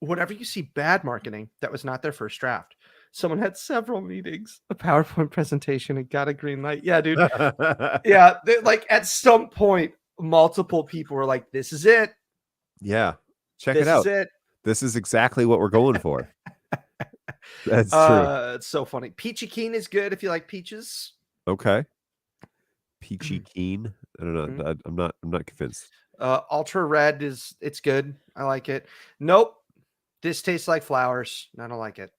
whenever you see bad marketing, that was not their first draft. Someone had several meetings, a PowerPoint presentation, and got a green light. Yeah, dude. Yeah, like at some point, multiple people were like, "This is it." Yeah, check it out. This is exactly what we're going for. That's true. It's so funny. Peachy Keen is good if you like peaches. Okay. Peachy Keen. I don't know. I'm not convinced. Ultra Red it's good. I like it. Nope. This tastes like flowers. I don't like it.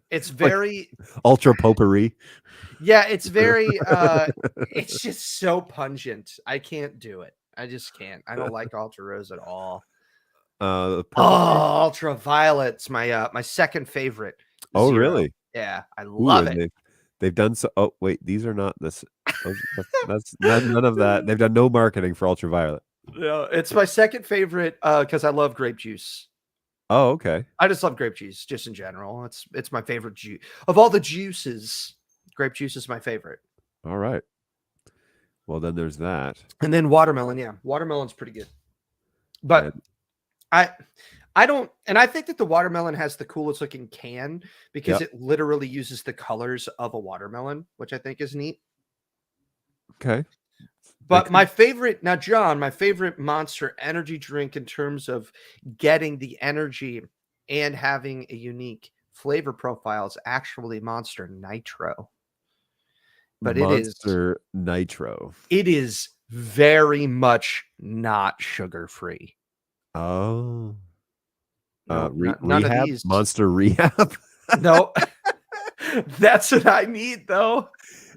It's very like ultra potpourri. Yeah, it's very it's just so pungent. I can't do it. I just can't. I don't like Ultra Rose at all. Ultra Violet's my second favorite. Oh, really? Yeah, I love it. They've done so. Oh, wait, these are not this. That's none of that. They've done no marketing for Ultra Violet. Yeah, it's my second favorite because I love grape juice. Oh, okay. I just love grape juice, just in general. It's my favorite juice of all the juices. Grape juice is my favorite, All right. Well, then there's that. and then watermelon. Yeah, watermelon's pretty good, but And I I don't, and I think that the watermelon has the coolest looking can because yep. it literally uses the colors of a watermelon, which I think is neat. Okay. But my favorite, now, John, my favorite Monster energy drink in terms of getting the energy and having a unique flavor profile is actually Monster Nitro. But Monster Nitro. it is very much not sugar free. Oh. No, none of Rehab? these. Monster Rehab? No, that's what I need, though.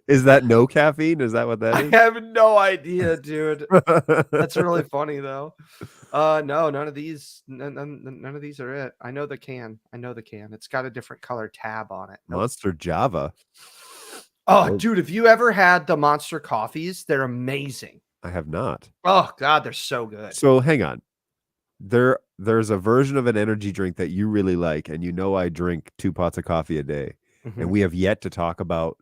Is that no caffeine? Is that what that I is? have no idea, dude. That's really funny, though. No, none of these. None of these are it. I know the can. It's got a different color tab on it. Nope. Monster Java. Oh, dude, have you ever had the Monster coffees? They're amazing. I have not. Oh God, they're so good. So hang on. There's a version of an energy drink that you really like, and you know I drink 2 pots of coffee a day, and we have yet to talk about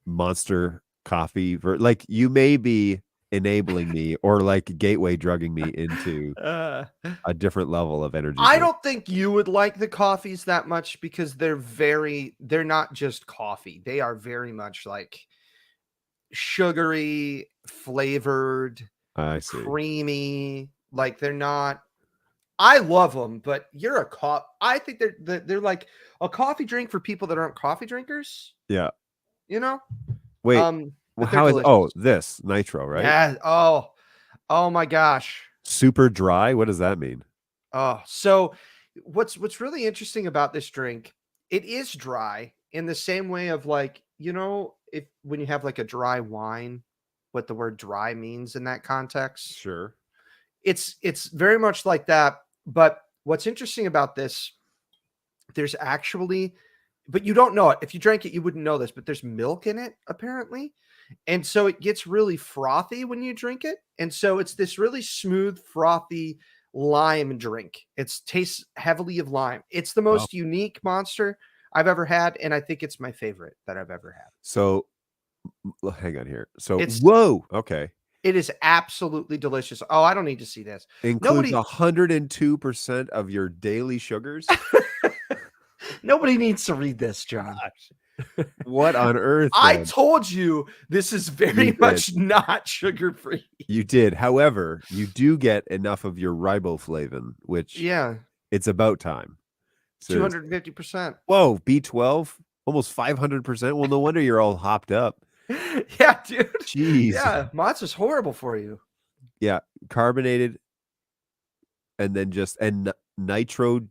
Monster coffee. Like, you may be enabling me or like gateway drugging me into a different level of energy. I don't think you would like the coffees that much because they're not just coffee. They are very much like sugary, flavored, I see. creamy. Like, they're not. I love them, but you're I think they're like a coffee drink for people that aren't coffee drinkers. Yeah. You know. Wait. But how is this Nitro, right? Yeah. Oh my gosh. Super dry. What does that mean? Oh, so what's really interesting about this drink? It is dry in the same way of, like, if when you have like a dry wine, what the word dry means in that context. Sure. It's very much like that. But what's interesting about this, there's actually, but you don't know it. If you drank it, you wouldn't know this, but there's milk in it, apparently. And so it gets really frothy when you drink it. And so it's this really smooth, frothy lime drink. It tastes heavily of lime. It's the most unique Monster I've ever had. And I think it's my favorite that I've ever had. So hang on here. So whoa. Okay. It is absolutely delicious. Oh, I don't need to see this. Includes 102% of your daily sugars. Nobody needs to read this, John. What on earth? I told you this is very much not sugar-free. You did. However, you do get enough of your riboflavin, which it's about time. 250%. Whoa, B12, almost 500%. Well, no wonder you're all hopped up. Yeah, dude. Jeez. Yeah, Monster's horrible for you. Yeah, carbonated, and then nitrogenated.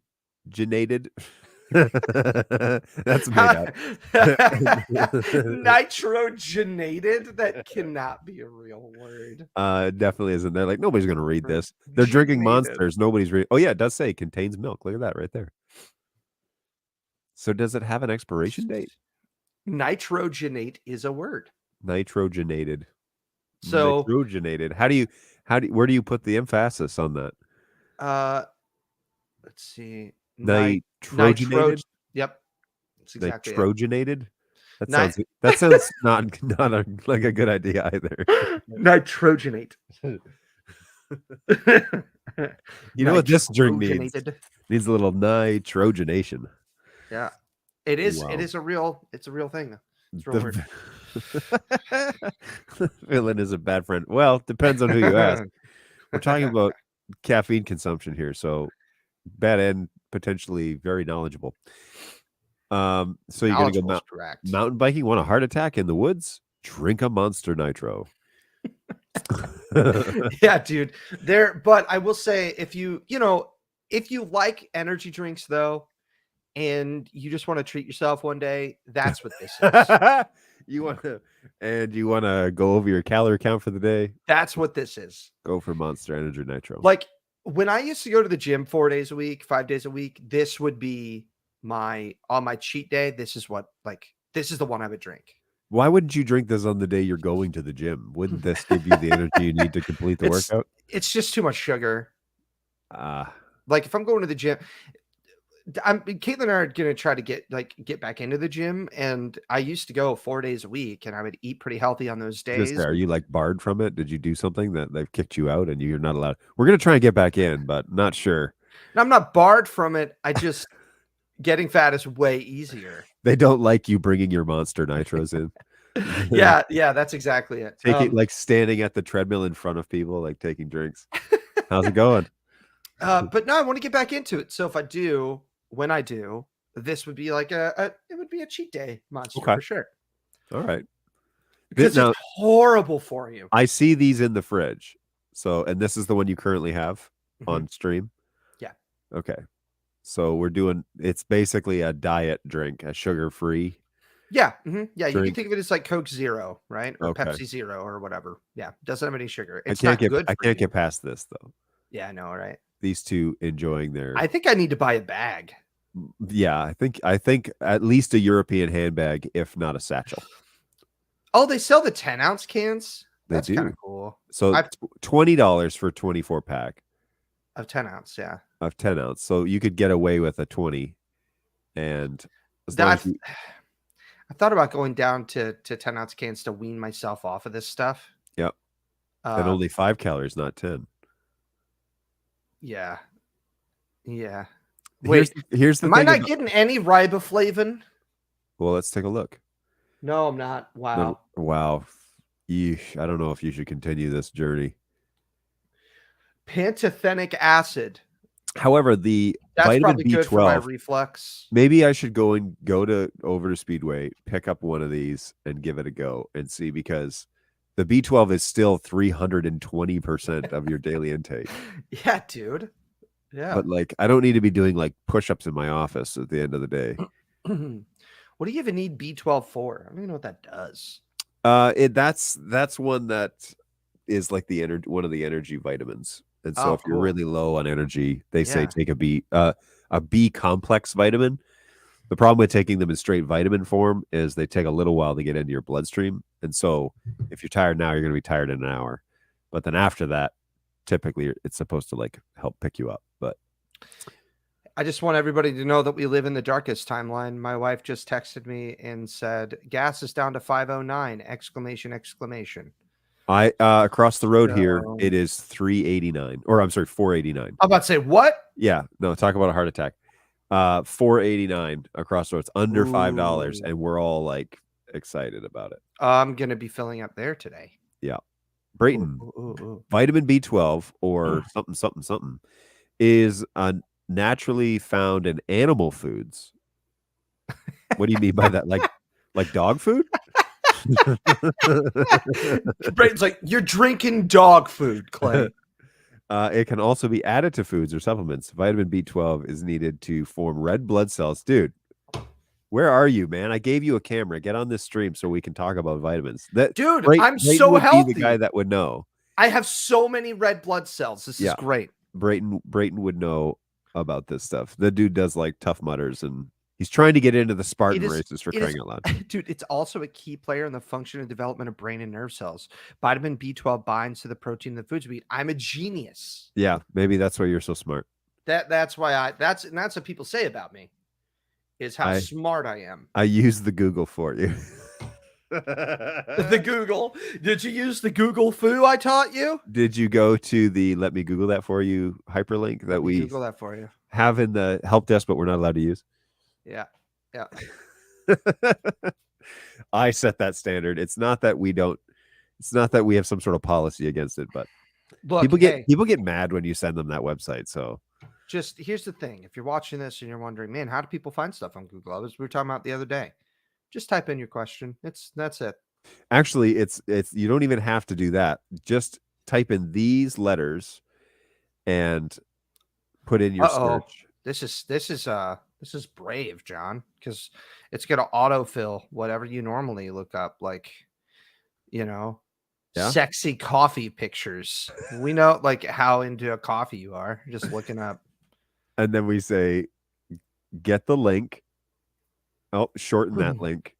That's made up. Nitrogenated? That cannot be a real word. Definitely isn't. They're like, nobody's going to read this. They're drinking Monsters. Nobody's reading. Oh yeah, it does say it contains milk. Look at that right there. So does it have an expiration date? Nitrogenate is a word. Nitrogenated. So nitrogenated. Where do you put the emphasis on that? Let's see. Nitrogenated. Yep. That's exactly nitrogenated. That sounds not like a good idea either. Nitrogenate. You know what this drink needs? Needs a little nitrogenation. Yeah. It is. Wow. It is a real thing. It's real weird. Villain is a bad friend. Well, depends on who you ask. We're talking about caffeine consumption here, so bad and potentially very knowledgeable. So you're gonna go mountain biking? Want a heart attack in the woods? Drink a Monster Nitro. Yeah, dude. But I will say, if you like energy drinks though, and you just want to treat yourself one day, that's what this is. You want to go over your calorie count for the day? That's what this is. Go for Monster Energy Nitro. Like, when I used to go to the gym 4 days a week, 5 days a week, this would be on my cheat day. This is the one I would drink. Why wouldn't you drink this on the day you're going to the gym? Wouldn't this give you the energy you need to complete the workout? It's just too much sugar. Like if I'm going to the gym, Caitlin and I are gonna try to get back into the gym, and I used to go 4 days a week, and I would eat pretty healthy on those days. Are you like barred from it? Did you do something that they've kicked you out and you're not allowed? We're gonna try and get back in, but not sure. And I'm not barred from it. I just getting fat is way easier. They don't like you bringing your Monster Nitros in. yeah, that's exactly it. Taking like standing at the treadmill in front of people, like taking drinks. How's it going? But no, I want to get back into it. So if I do, when I do, this would be like it would be a cheat day monster for sure. All right. Because it's horrible for you. I see these in the fridge. So, and this is the one you currently have on stream? Yeah. Okay. So it's basically a diet drink, a sugar-free. Yeah. Yeah. You can think of it as like Coke Zero, right? Or Pepsi Zero or whatever. Yeah. Doesn't have any sugar. It's not good. I can't get past this though. Yeah, I know, right? These two enjoying their. I think I need to buy a bag. Yeah, I think at least a European handbag, if not a satchel. Oh, they sell the 10-ounce cans. That's kind of cool. So $20 for a 24 pack of 10-ounce. Yeah, of 10-ounce. So you could get away with a 20, and I thought about going down to 10-ounce cans to wean myself off of this stuff. Yep, and only 5 calories, not 10. Yeah. Wait, here's the thing. Am I not getting any riboflavin? Well, let's take a look. No, I'm not. Wow. No, wow. I don't know if you should continue this journey. Pantothenic acid. However, that's vitamin probably B12, good for my reflux. Maybe I should go over to Speedway, pick up one of these, and give it a go and see, because the B12 is still 320% of your daily intake. Yeah, dude. Yeah. But like, I don't need to be doing like push-ups in my office at the end of the day. What do you even need B12 for? I don't even know what that does. That's one that is like one of the energy vitamins. And so if you're really low on energy, they say take a B complex vitamin. The problem with taking them in straight vitamin form is they take a little while to get into your bloodstream. And so if you're tired now, you're going to be tired in an hour. But then after that, typically it's supposed to like help pick you up. But I just want everybody to know that we live in the darkest timeline. My wife just texted me and said, gas is down to 509, exclamation. I across the road here, it is 389, or I'm sorry, 489. I'm about to say, what? Yeah, no, talk about a heart attack. 489 across the road. It's under $5, and we're all like excited about it. I'm gonna be filling up there today. Yeah. Brayton, vitamin B12 or something is naturally found in animal foods. What do you mean by that? Like dog food? Brayton's like, you're drinking dog food, Clay. It can also be added to foods or supplements. Vitamin B12 is needed to form red blood cells. Dude, where are you, man? I gave you a camera. Get on this stream so we can talk about vitamins. Dude, I'm so healthy. Be the guy that would know. I have so many red blood cells. This is great. Brayton would know about this stuff. The dude does like Tough Mudders, and he's trying to get into the Spartan races for crying out loud. Dude, it's also a key player in the function and development of brain and nerve cells. Vitamin B12 binds to the protein in the foods we eat. I'm a genius. Yeah, maybe that's why you're so smart. That's why that's what people say about me, is how smart I am. I use the Google for you. The Google. Did you use the Google foo I taught you? Did you go to the let me Google that for you hyperlink that we Google that for you have in the help desk, but we're not allowed to use? Yeah. I set that standard. It's not that we have some sort of policy against it, but look, people get mad when you send them that website. So just here's the thing. If you're watching this and you're wondering, man, how do people find stuff on Google? We were talking about the other day. Just type in your question. That's it. Actually, it's you don't even have to do that. Just type in these letters and put in your search. This is brave, John, because it's gonna autofill whatever you normally look up, like, sexy coffee pictures. We know like how into a coffee you are, just looking up. And then we say, get the link. Oh, shorten that link,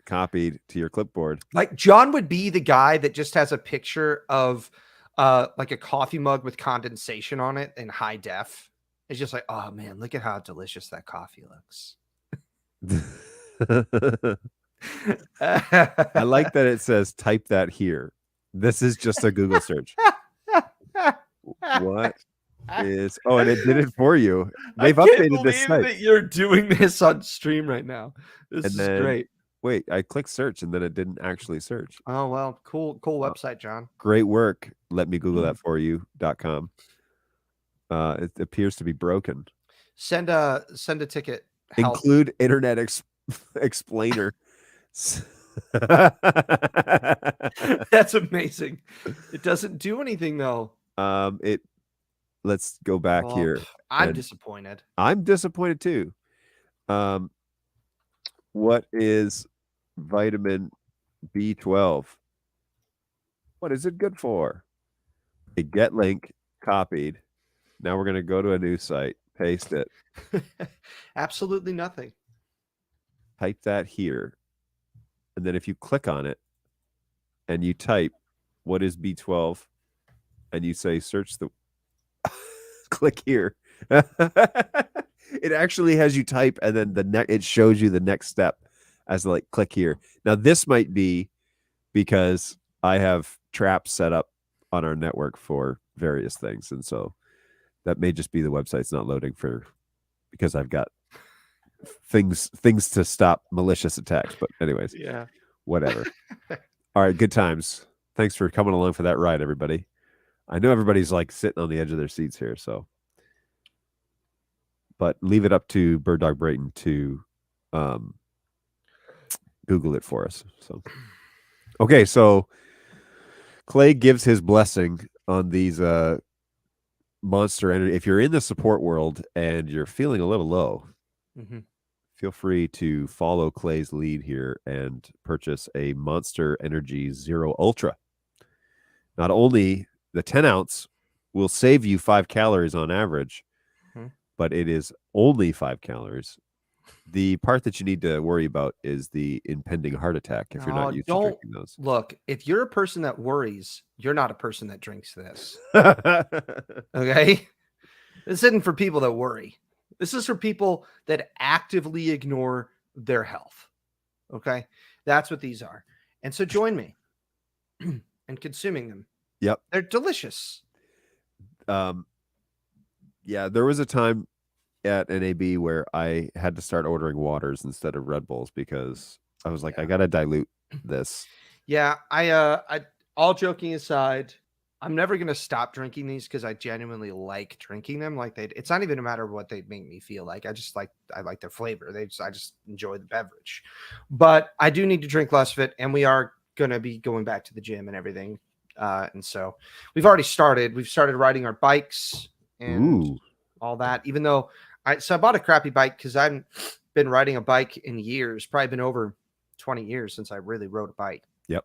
copied to your clipboard. Like John would be the guy that just has a picture of like a coffee mug with condensation on it in high def. It's just like, oh man, look at how delicious that coffee looks. I like that it says type that here. This is just a Google search. What is and it did it for you. They've I can't updated this believe site. that you're doing this on stream right now. This And is then great. wait, I clicked search and then it didn't actually search. Oh well, cool website, John. Great work. Let me Google that for you.com. It appears to be broken. Send a ticket. Help. Include Internet Explainer. That's amazing. It doesn't do anything though. Let's go back here. I'm disappointed. I'm disappointed too. What is vitamin B12? What is it good for? A get link copied. Now we're going to go to a new site, paste it. Absolutely nothing. Type that here. And then if you click on it and you type what is B12 and you say search the click here. It actually has you type and then it shows you the next step as like click here. Now this might be because I have traps set up on our network for various things. And so that may just be the website's not loading because I've got things to stop malicious attacks. But anyways, yeah, whatever. All right, good times. Thanks for coming along for that ride, everybody. I know everybody's like sitting on the edge of their seats here, but leave it up to Bird Dog Brayton to Google it for us. So, okay, so Clay gives his blessing on these Monster Energy. If you're in the support world and you're feeling a little low, feel free to follow Clay's lead here and purchase a Monster Energy Zero Ultra. Not only the 10 ounce will save you 5 calories on average, but it is only 5 calories. The part that you need to worry about is the impending heart attack if you're not used to drinking those. Look, if you're a person that worries, you're not a person that drinks this. Okay? This isn't for people that worry. This is for people that actively ignore their health. Okay? That's what these are. And so join me in consuming them. Yep. They're delicious. Yeah, there was a time at NAB where I had to start ordering waters instead of Red Bulls because I was like, I got to dilute this. Yeah, I all joking aside, I'm never going to stop drinking these because I genuinely like drinking them. Like it's not even a matter of what they make me feel like. I like their flavor. I just enjoy the beverage. But I do need to drink less of it, and we are going to be going back to the gym and everything. And so we've already started. We've started riding our bikes and all that, even though I bought a crappy bike because I haven't been riding a bike in years, probably been over 20 years since I really rode a bike. Yep.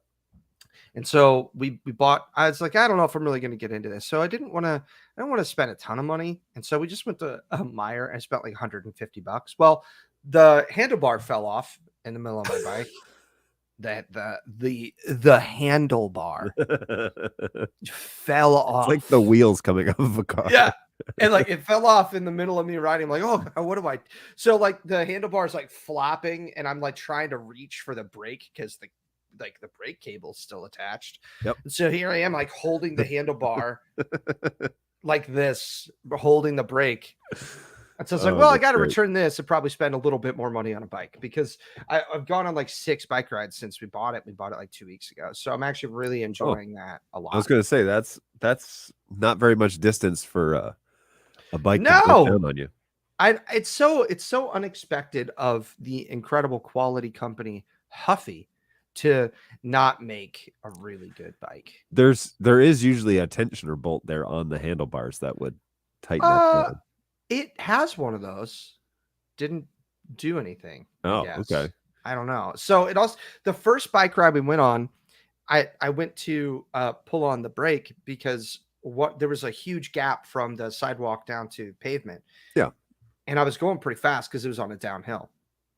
And so we bought, I was like, I don't know if I'm really going to get into this. So I don't want to spend a ton of money. And so we just went to Meyer and spent like $150. Well, the handlebar fell off in the middle of my bike. The handlebar fell off. It's like the wheels coming off of a car. Yeah. And like it fell off in the middle of me riding. I'm like, oh, what do I? So like the handlebar is like flopping, and I'm like trying to reach for the brake because the brake cable's still attached. Yep. And so here I am, like holding the handlebar like this, holding the brake. And so it's like, well, I got to return this and probably spend a little bit more money on a bike because I've gone on like 6 bike rides since we bought it. We bought it like 2 weeks ago. So I'm actually really enjoying that a lot. I was going to say that's not very much distance for a bike no. to go down on you. It's so unexpected of the incredible quality company Huffy to not make a really good bike. There is usually a tensioner bolt there on the handlebars that would tighten that down. It has one of those. Didn't do anything. Oh, okay. I don't know. So it also, the first bike ride we went on, I went to pull on the brake because there was a huge gap from the sidewalk down to pavement. Yeah. And I was going pretty fast because it was on a downhill.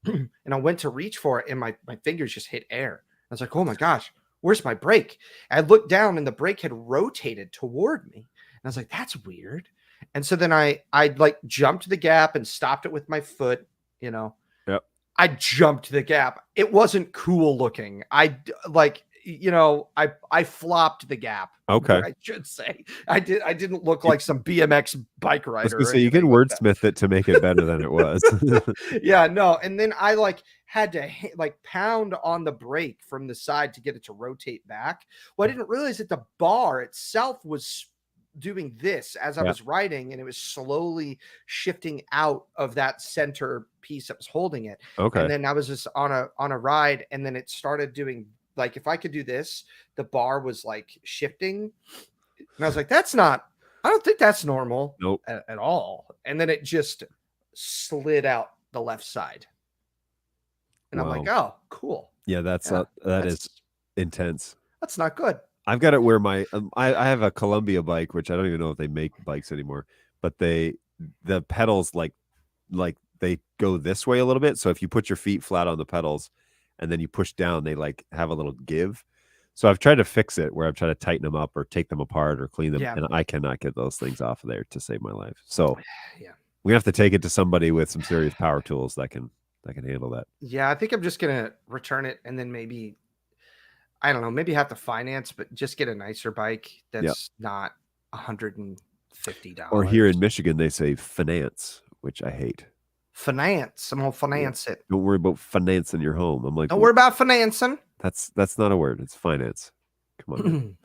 And I went to reach for it and my fingers just hit air. I was like, oh my gosh, where's my brake? I looked down and the brake had rotated toward me. And I was like, that's weird. And so then I like jumped the gap and stopped it with my foot, you know. Yep. I jumped the gap. It wasn't cool looking. I flopped the gap. Okay. I should say. I didn't look like some BMX bike I was rider. gonna or say you can anything like that. wordsmith it to make it better than it was. Yeah, no. And then I like had to like pound on the brake from the side to get it to rotate back. Well, I didn't realize that the bar itself was doing this as I was riding, and it was slowly shifting out of that center piece that was holding it. Okay. And then I was just on a ride, and then it started doing like, if I could do this, the bar was like shifting. And I was like, I don't think that's normal. Nope. At all. And then it just slid out the left side. And Wow. I'm like, oh, cool. Yeah, that is intense. That's not good. I've got it where my I have a Columbia bike, which I don't even know if they make bikes anymore, but the pedals like they go this way a little bit. So if you put your feet flat on the pedals and then you push down, they like have a little give. So I've tried to fix it where I've tried to tighten them up or take them apart or clean them, and I cannot get those things off of there to save my life. So we have to take it to somebody with some serious power tools that can handle that. Yeah, I think I'm just gonna return it and then maybe, I don't know, maybe have to finance, but just get a nicer bike that's not $150. Or here in Michigan, they say finance, which I hate. Finance. I'm gonna finance it. Don't worry about financing your home. I'm like, don't worry about financing. That's not a word. It's finance. Come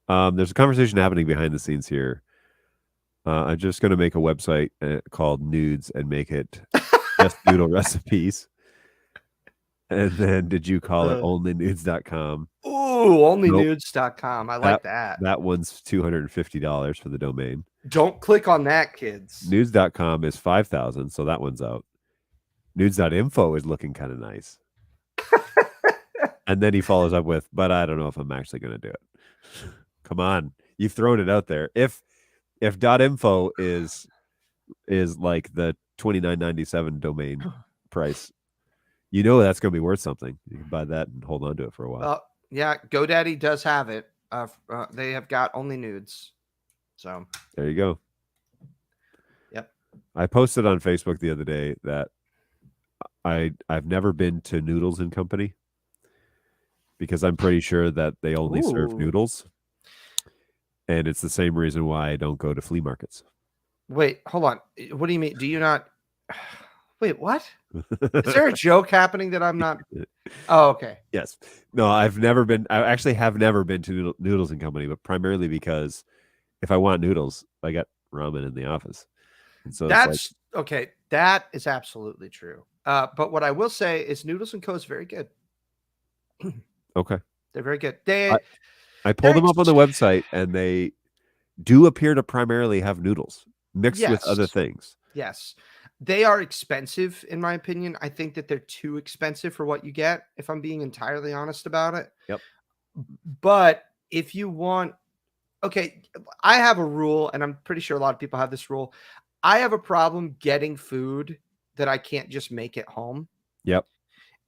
on. There's a conversation happening behind the scenes here. I'm just going to make a website called Nudes and make it best noodle recipes. And then did you call it onlynudes.com? Ooh, onlynudes.com. I like that. That one's $250 for the domain. Don't click on that, kids. Nudes.com is $5,000, so that one's out. Nudes.info is looking kind of nice. And then he follows up with, but I don't know if I'm actually going to do it. Come on. You've thrown it out there. If .info is like the $29.97 domain price, you know that's going to be worth something. You can buy that and hold on to it for a while. Yeah, GoDaddy does have it. They have got only nudes. So there you go. Yep. I posted on Facebook the other day that I've never been to Noodles and Company because I'm pretty sure that they only serve noodles. And it's the same reason why I don't go to flea markets. Wait, hold on. What do you mean? Do you not? Wait, what? Is there a joke happening that I'm not? Oh, okay. Yes. No, I actually have never been to Noodles and Company, but primarily because if I want noodles, I got ramen in the office. And so that's okay. That is absolutely true. But what I will say is Noodles and Co. is very good. Okay. They're very good. I pulled them up on the website, and they do appear to primarily have noodles mixed with other things. Yes. They are expensive, in my opinion. I think that they're too expensive for what you get, if I'm being entirely honest about it. Yep. But if you want, okay, I have a rule, and I'm pretty sure a lot of people have this rule. I have a problem getting food that I can't just make at home. Yep.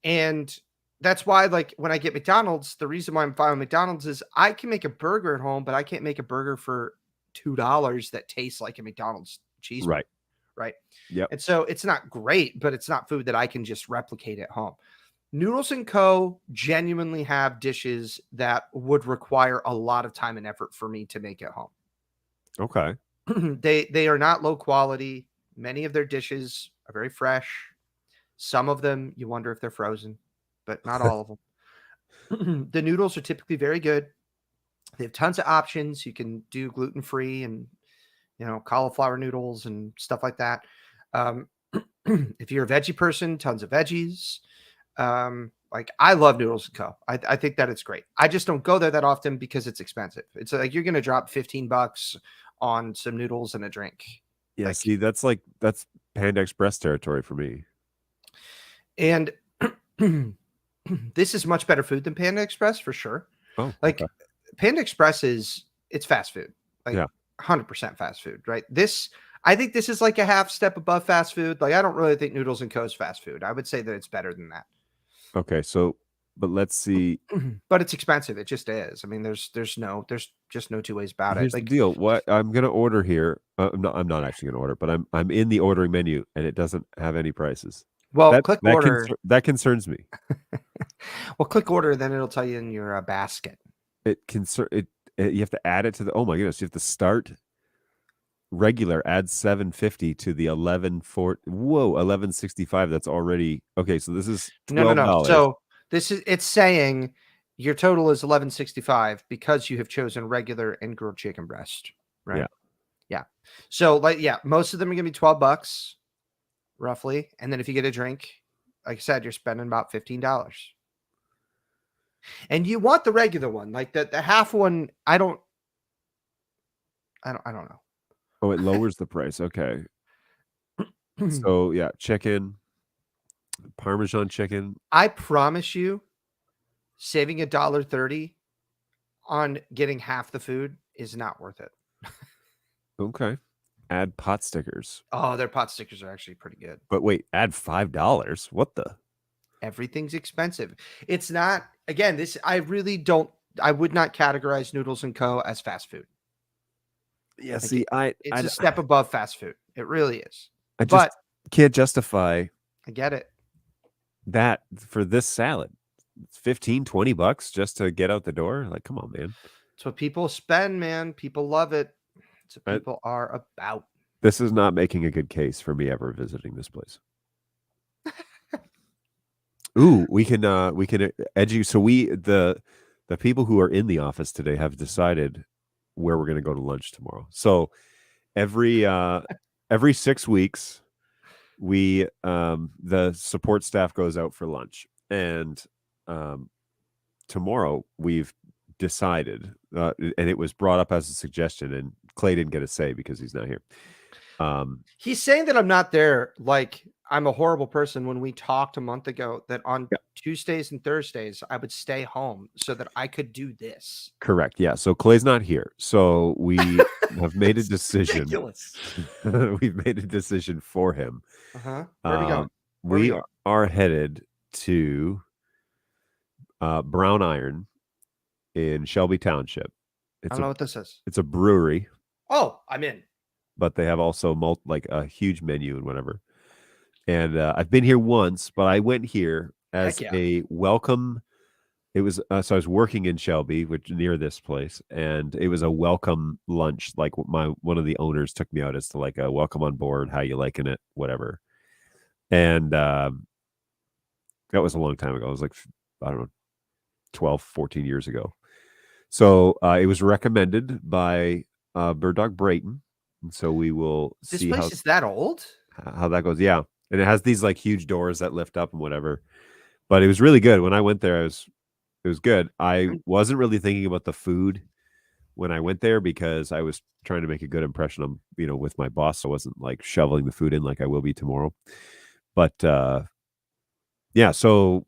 And that's why, like, when I get McDonald's, the reason why I'm fine with McDonald's is I can make a burger at home, but I can't make a burger for $2 that tastes like a McDonald's cheeseburger. Right. Yep. And so it's not great, but it's not food that I can just replicate at home. Noodles and Co. genuinely have dishes that would require a lot of time and effort for me to make at home. Okay. They are not low quality. Many of their dishes are very fresh. Some of them, you wonder if they're frozen, but not all of them. The noodles are typically very good. They have tons of options. You can do gluten-free and, cauliflower noodles and stuff like that. If you're a veggie person, tons of veggies. Like, I love Noodles & Co. I think that it's great. I just don't go there that often because it's expensive. It's like you're going to drop $15 on some noodles and a drink. Yeah, see, that's Panda Express territory for me. And this is much better food than Panda Express for sure. Oh, like Panda Express it's fast food. Like 100% fast food, right? I think this is like a half step above fast food. Like, I don't really think Noodles & Co. is fast food. I would say that it's better than that. Okay, so but let's see. But it's expensive. It just is. I mean, there's just no two ways about it. Here's the Like, deal. What I'm gonna order here. I'm not actually gonna order, but I'm in the ordering menu and it doesn't have any prices. well, click order. That concerns me. Well, click order, then it'll tell you in your basket. You have to add it to the. Oh my goodness! You have to start regular. Add $7.50 to the 11.65. That's already okay. So this is $12. No. So it's saying your total is $11.65 because you have chosen regular and grilled chicken breast, right? Yeah. So most of them are gonna be $12 roughly, and then if you get a drink, like I said, you're spending about $15. And you want the regular one, like the half one. I don't know. Oh, it lowers the price. Okay. So yeah, chicken, Parmesan chicken. I promise you, saving $1.30 on getting half the food is not worth it. Okay. Add pot stickers. Oh, their pot stickers are actually pretty good. But wait, add $5. What the? Everything's expensive. It's not, again, I would not categorize Noodles & Co. as fast food. Yeah, see, it's a step above fast food. It really is. I just can't justify. I get it. That for this salad. It's $15-$20 just to get out the door. Like, come on, man. It's what people spend, man. People love it. It's what people are about. This is not making a good case for me ever visiting this place. Ooh, we can edge you. So the people who are in the office today have decided where we're going to go to lunch tomorrow. So every 6 weeks, we the support staff goes out for lunch, and tomorrow we've decided, and it was brought up as a suggestion, and Clay didn't get a say because he's not here. He's saying that I'm not there. Like, I'm a horrible person. When we talked a month ago that on Tuesdays and Thursdays, I would stay home so that I could do this. Correct. Yeah. So Clay's not here. So we have made a decision. Ridiculous. We've made a decision for him. Where are we going? We are headed to Brown Iron in Shelby Township. I don't know what this is. It's a brewery. Oh, I'm in. But they have also like a huge menu and whatever. And I've been here once, but I went here as a welcome. It was so I was working in Shelby, which near this place, and it was a welcome lunch. Like one of the owners took me out as to like a welcome on board, how you liking it, whatever. And that was a long time ago. It was like, I don't know, 12, 14 years ago. So it was recommended by Bird Dog Brayton. And so we will see. This place is that old? How that goes. Yeah. And it has these like huge doors that lift up and whatever. But it was really good. When I went there, it was good. I wasn't really thinking about the food when I went there because I was trying to make a good impression on, with my boss. So I wasn't like shoveling the food in like I will be tomorrow. But yeah, so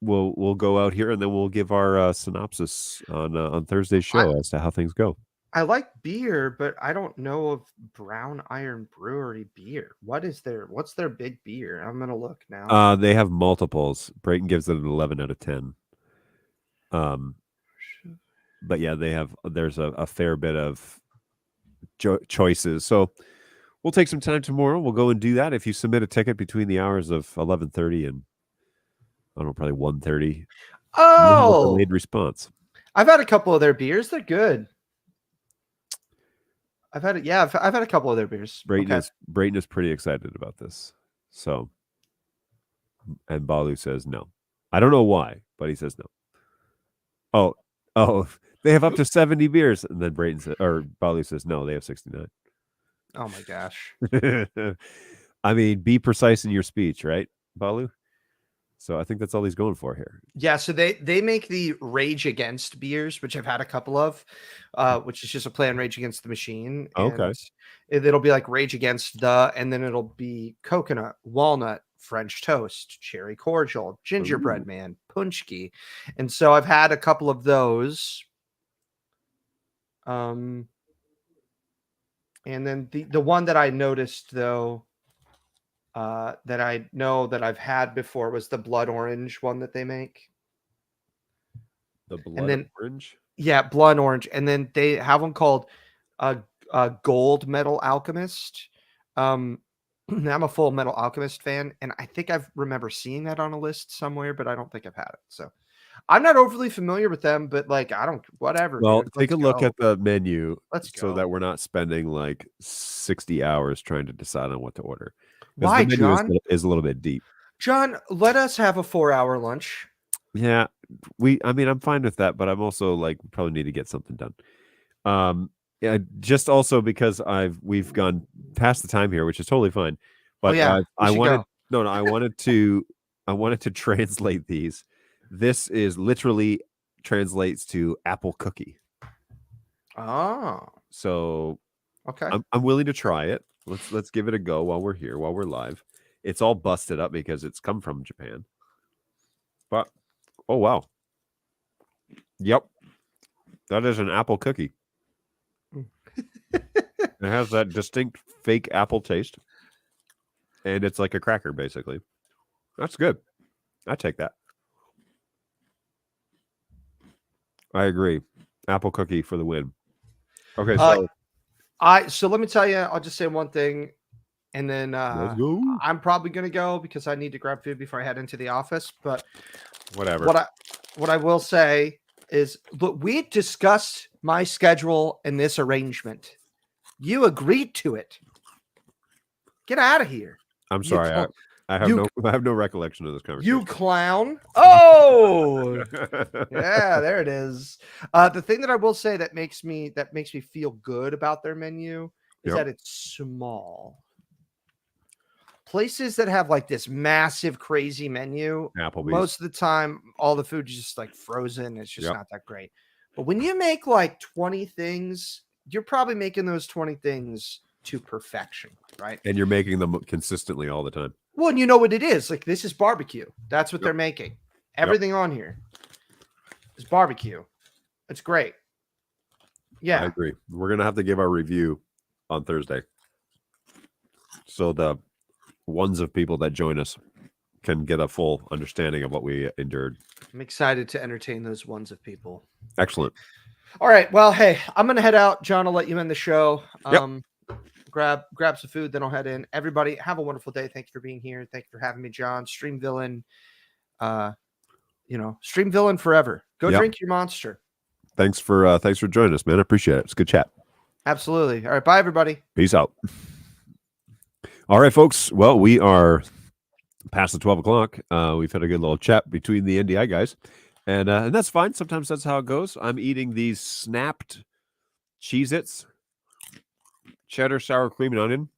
we'll go out here and then we'll give our synopsis on Thursday's show as to how things go. I like beer, but I don't know of Brown Iron Brewery beer. What's their big beer? I'm gonna look now. They have multiples. Brayton gives it an 11 out of 10. But yeah, there's a fair bit of choices. So we'll take some time tomorrow. We'll go and do that. If you submit a ticket between the hours of 11:30 and I don't know, probably 1:30. Oh, delayed response. I've had a couple of their beers. They're good. I've had a couple of their beers. Brayton is pretty excited about this. So, and Balu says no. I don't know why, but he says no. Oh, they have up to 70 beers, and then Balu says no, they have 69. Oh my gosh! I mean, be precise in your speech, right, Balu? So I think that's all he's going for here. Yeah, so they make the Rage Against beers, which I've had a couple of, which is just a play on Rage Against the Machine. Okay. It'll be like Rage Against and then it'll be coconut, walnut, French toast, cherry cordial, gingerbread man, punchki. And so I've had a couple of those. And then the one that I noticed though, that I know that I've had before was the blood orange one that they make. The blood and then orange. yeah, blood orange, and then they have one called Gold Metal Alchemist. I'm a Full Metal Alchemist fan, and I think I remember seeing that on a list somewhere, but I don't think I've had it. So I'm not overly familiar with them, but like I don't whatever, Well, dude. take Let's a look go. at the menu Let's so go. that we're not spending like 60 hours trying to decide on what to order. Because Why, the menu John? is a little bit deep. John, let us have a 4-hour lunch. Yeah, I mean, I'm fine with that, but I'm also like probably need to get something done. Yeah, just also because we've gone past the time here, which is totally fine. But yeah, we I should wanted go. no, I wanted to translate these. This is literally translates to apple cookie. Oh, So okay. I'm willing to try it. Let's give it a go while we're here, while we're live. It's all busted up because it's come from Japan. But oh wow. Yep. That is an apple cookie. It has that distinct fake apple taste. And it's like a cracker, basically. That's good. I take that. I agree. Apple cookie for the win. Okay, so So let me tell you, I'll just say one thing, and then let's go. I'm probably gonna go because I need to grab food before I head into the office. But Whatever. what I will say is, look, we discussed my schedule and this arrangement. You agreed to it. Get out of here. I'm You sorry. cl- I have you- no recollection of this conversation. You clown. Oh, yeah, there it is. The thing that I will say that makes me feel good about their menu is that it's small. Places that have like this massive, crazy menu, Applebee's. most of the time, all the food is just like frozen. It's just Yep. not that great. But when you make like 20 things, you're probably making those 20 things to perfection, right? And you're making them consistently all the time. Well, and you know what it is. Like, this is barbecue. That's what Yep. they're making. Everything on here is barbecue. It's great. I Yeah. agree. We're going to have to give our review on Thursday. So the ones of people that join us can get a full understanding of what we endured. I'm excited to entertain those ones of people. Excellent. All right. Well, hey, I'm going to head out. John, I'll let you end the show. Yep. Grab some food, then I'll head in. Everybody, have a wonderful day. Thank you for being here. Thank you for having me, John. Stream Villain. Stream Villain forever. Go drink your monster. Thanks for joining us, man. I appreciate it. It's a good chat. Absolutely. All right. Bye, everybody. Peace out. All right, folks. Well, we are past the 12 o'clock. We've had a good little chat between the NDI guys, and that's fine. Sometimes that's how it goes. I'm eating these snapped Cheez-Its, cheddar, sour cream, and onion.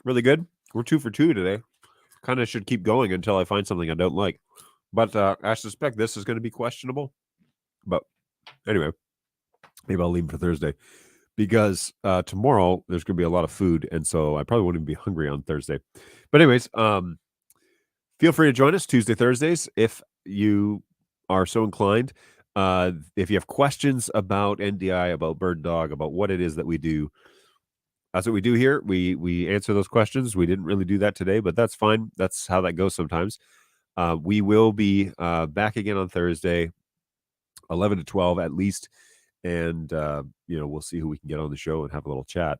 Really good. We're 2 for 2 today. Kind of should keep going until I find something I don't like. But I suspect this is going to be questionable. But anyway, maybe I'll leave for Thursday. Because tomorrow there's going to be a lot of food, and so I probably won't even be hungry on Thursday. But anyways, feel free to join us Tuesday, Thursdays, if you are so inclined. If you have questions about NDI, about Bird Dog, about what it is that we do, that's what we do here. We answer those questions. We didn't really do that today, but that's fine. That's how that goes sometimes. We will be back again on Thursday, 11 to 12 at least. And, we'll see who we can get on the show and have a little chat.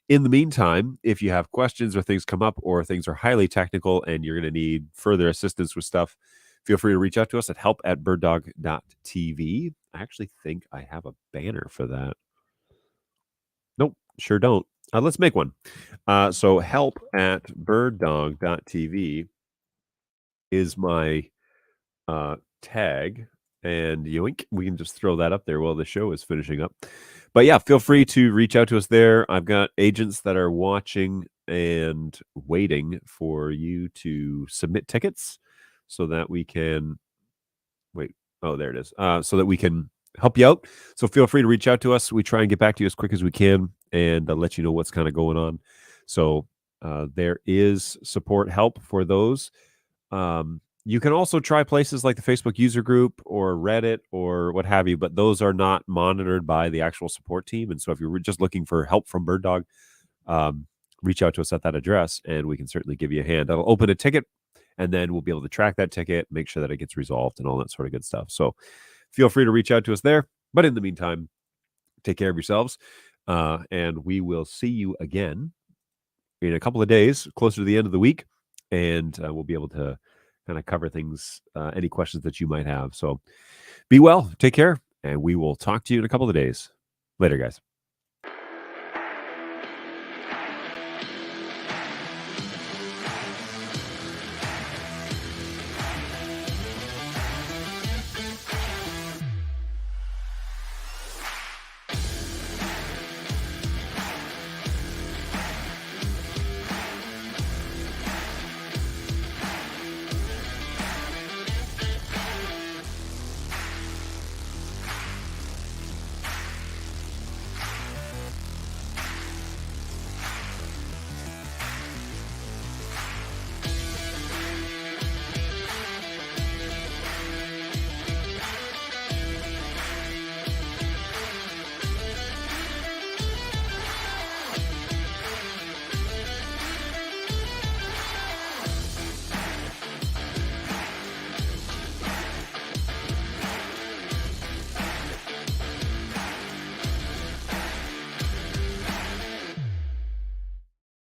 In the meantime, if you have questions or things come up or things are highly technical and you're going to need further assistance with stuff, feel free to reach out to us at help@birddog.tv. I actually think I have a banner for that. Nope, sure don't. Let's make one. So help@birddog.tv is my tag. And yoink, we can just throw that up there while the show is finishing up. But yeah, feel free to reach out to us there. I've got agents that are watching and waiting for you to submit tickets so that we can wait. Oh, there it is. So that we can help you out. So feel free to reach out to us. We try and get back to you as quick as we can and let you know what's kind of going on. So there is support help for those. You can also try places like the Facebook user group or Reddit or what have you, but those are not monitored by the actual support team. And so if you're just looking for help from Bird Dog, reach out to us at that address and we can certainly give you a hand. That'll open a ticket and then we'll be able to track that ticket, make sure that it gets resolved and all that sort of good stuff. So feel free to reach out to us there. But in the meantime, take care of yourselves. And we will see you again in a couple of days, closer to the end of the week. And we'll be able to kind of cover things, any questions that you might have. So be well, take care, and we will talk to you in a couple of days. Later, guys.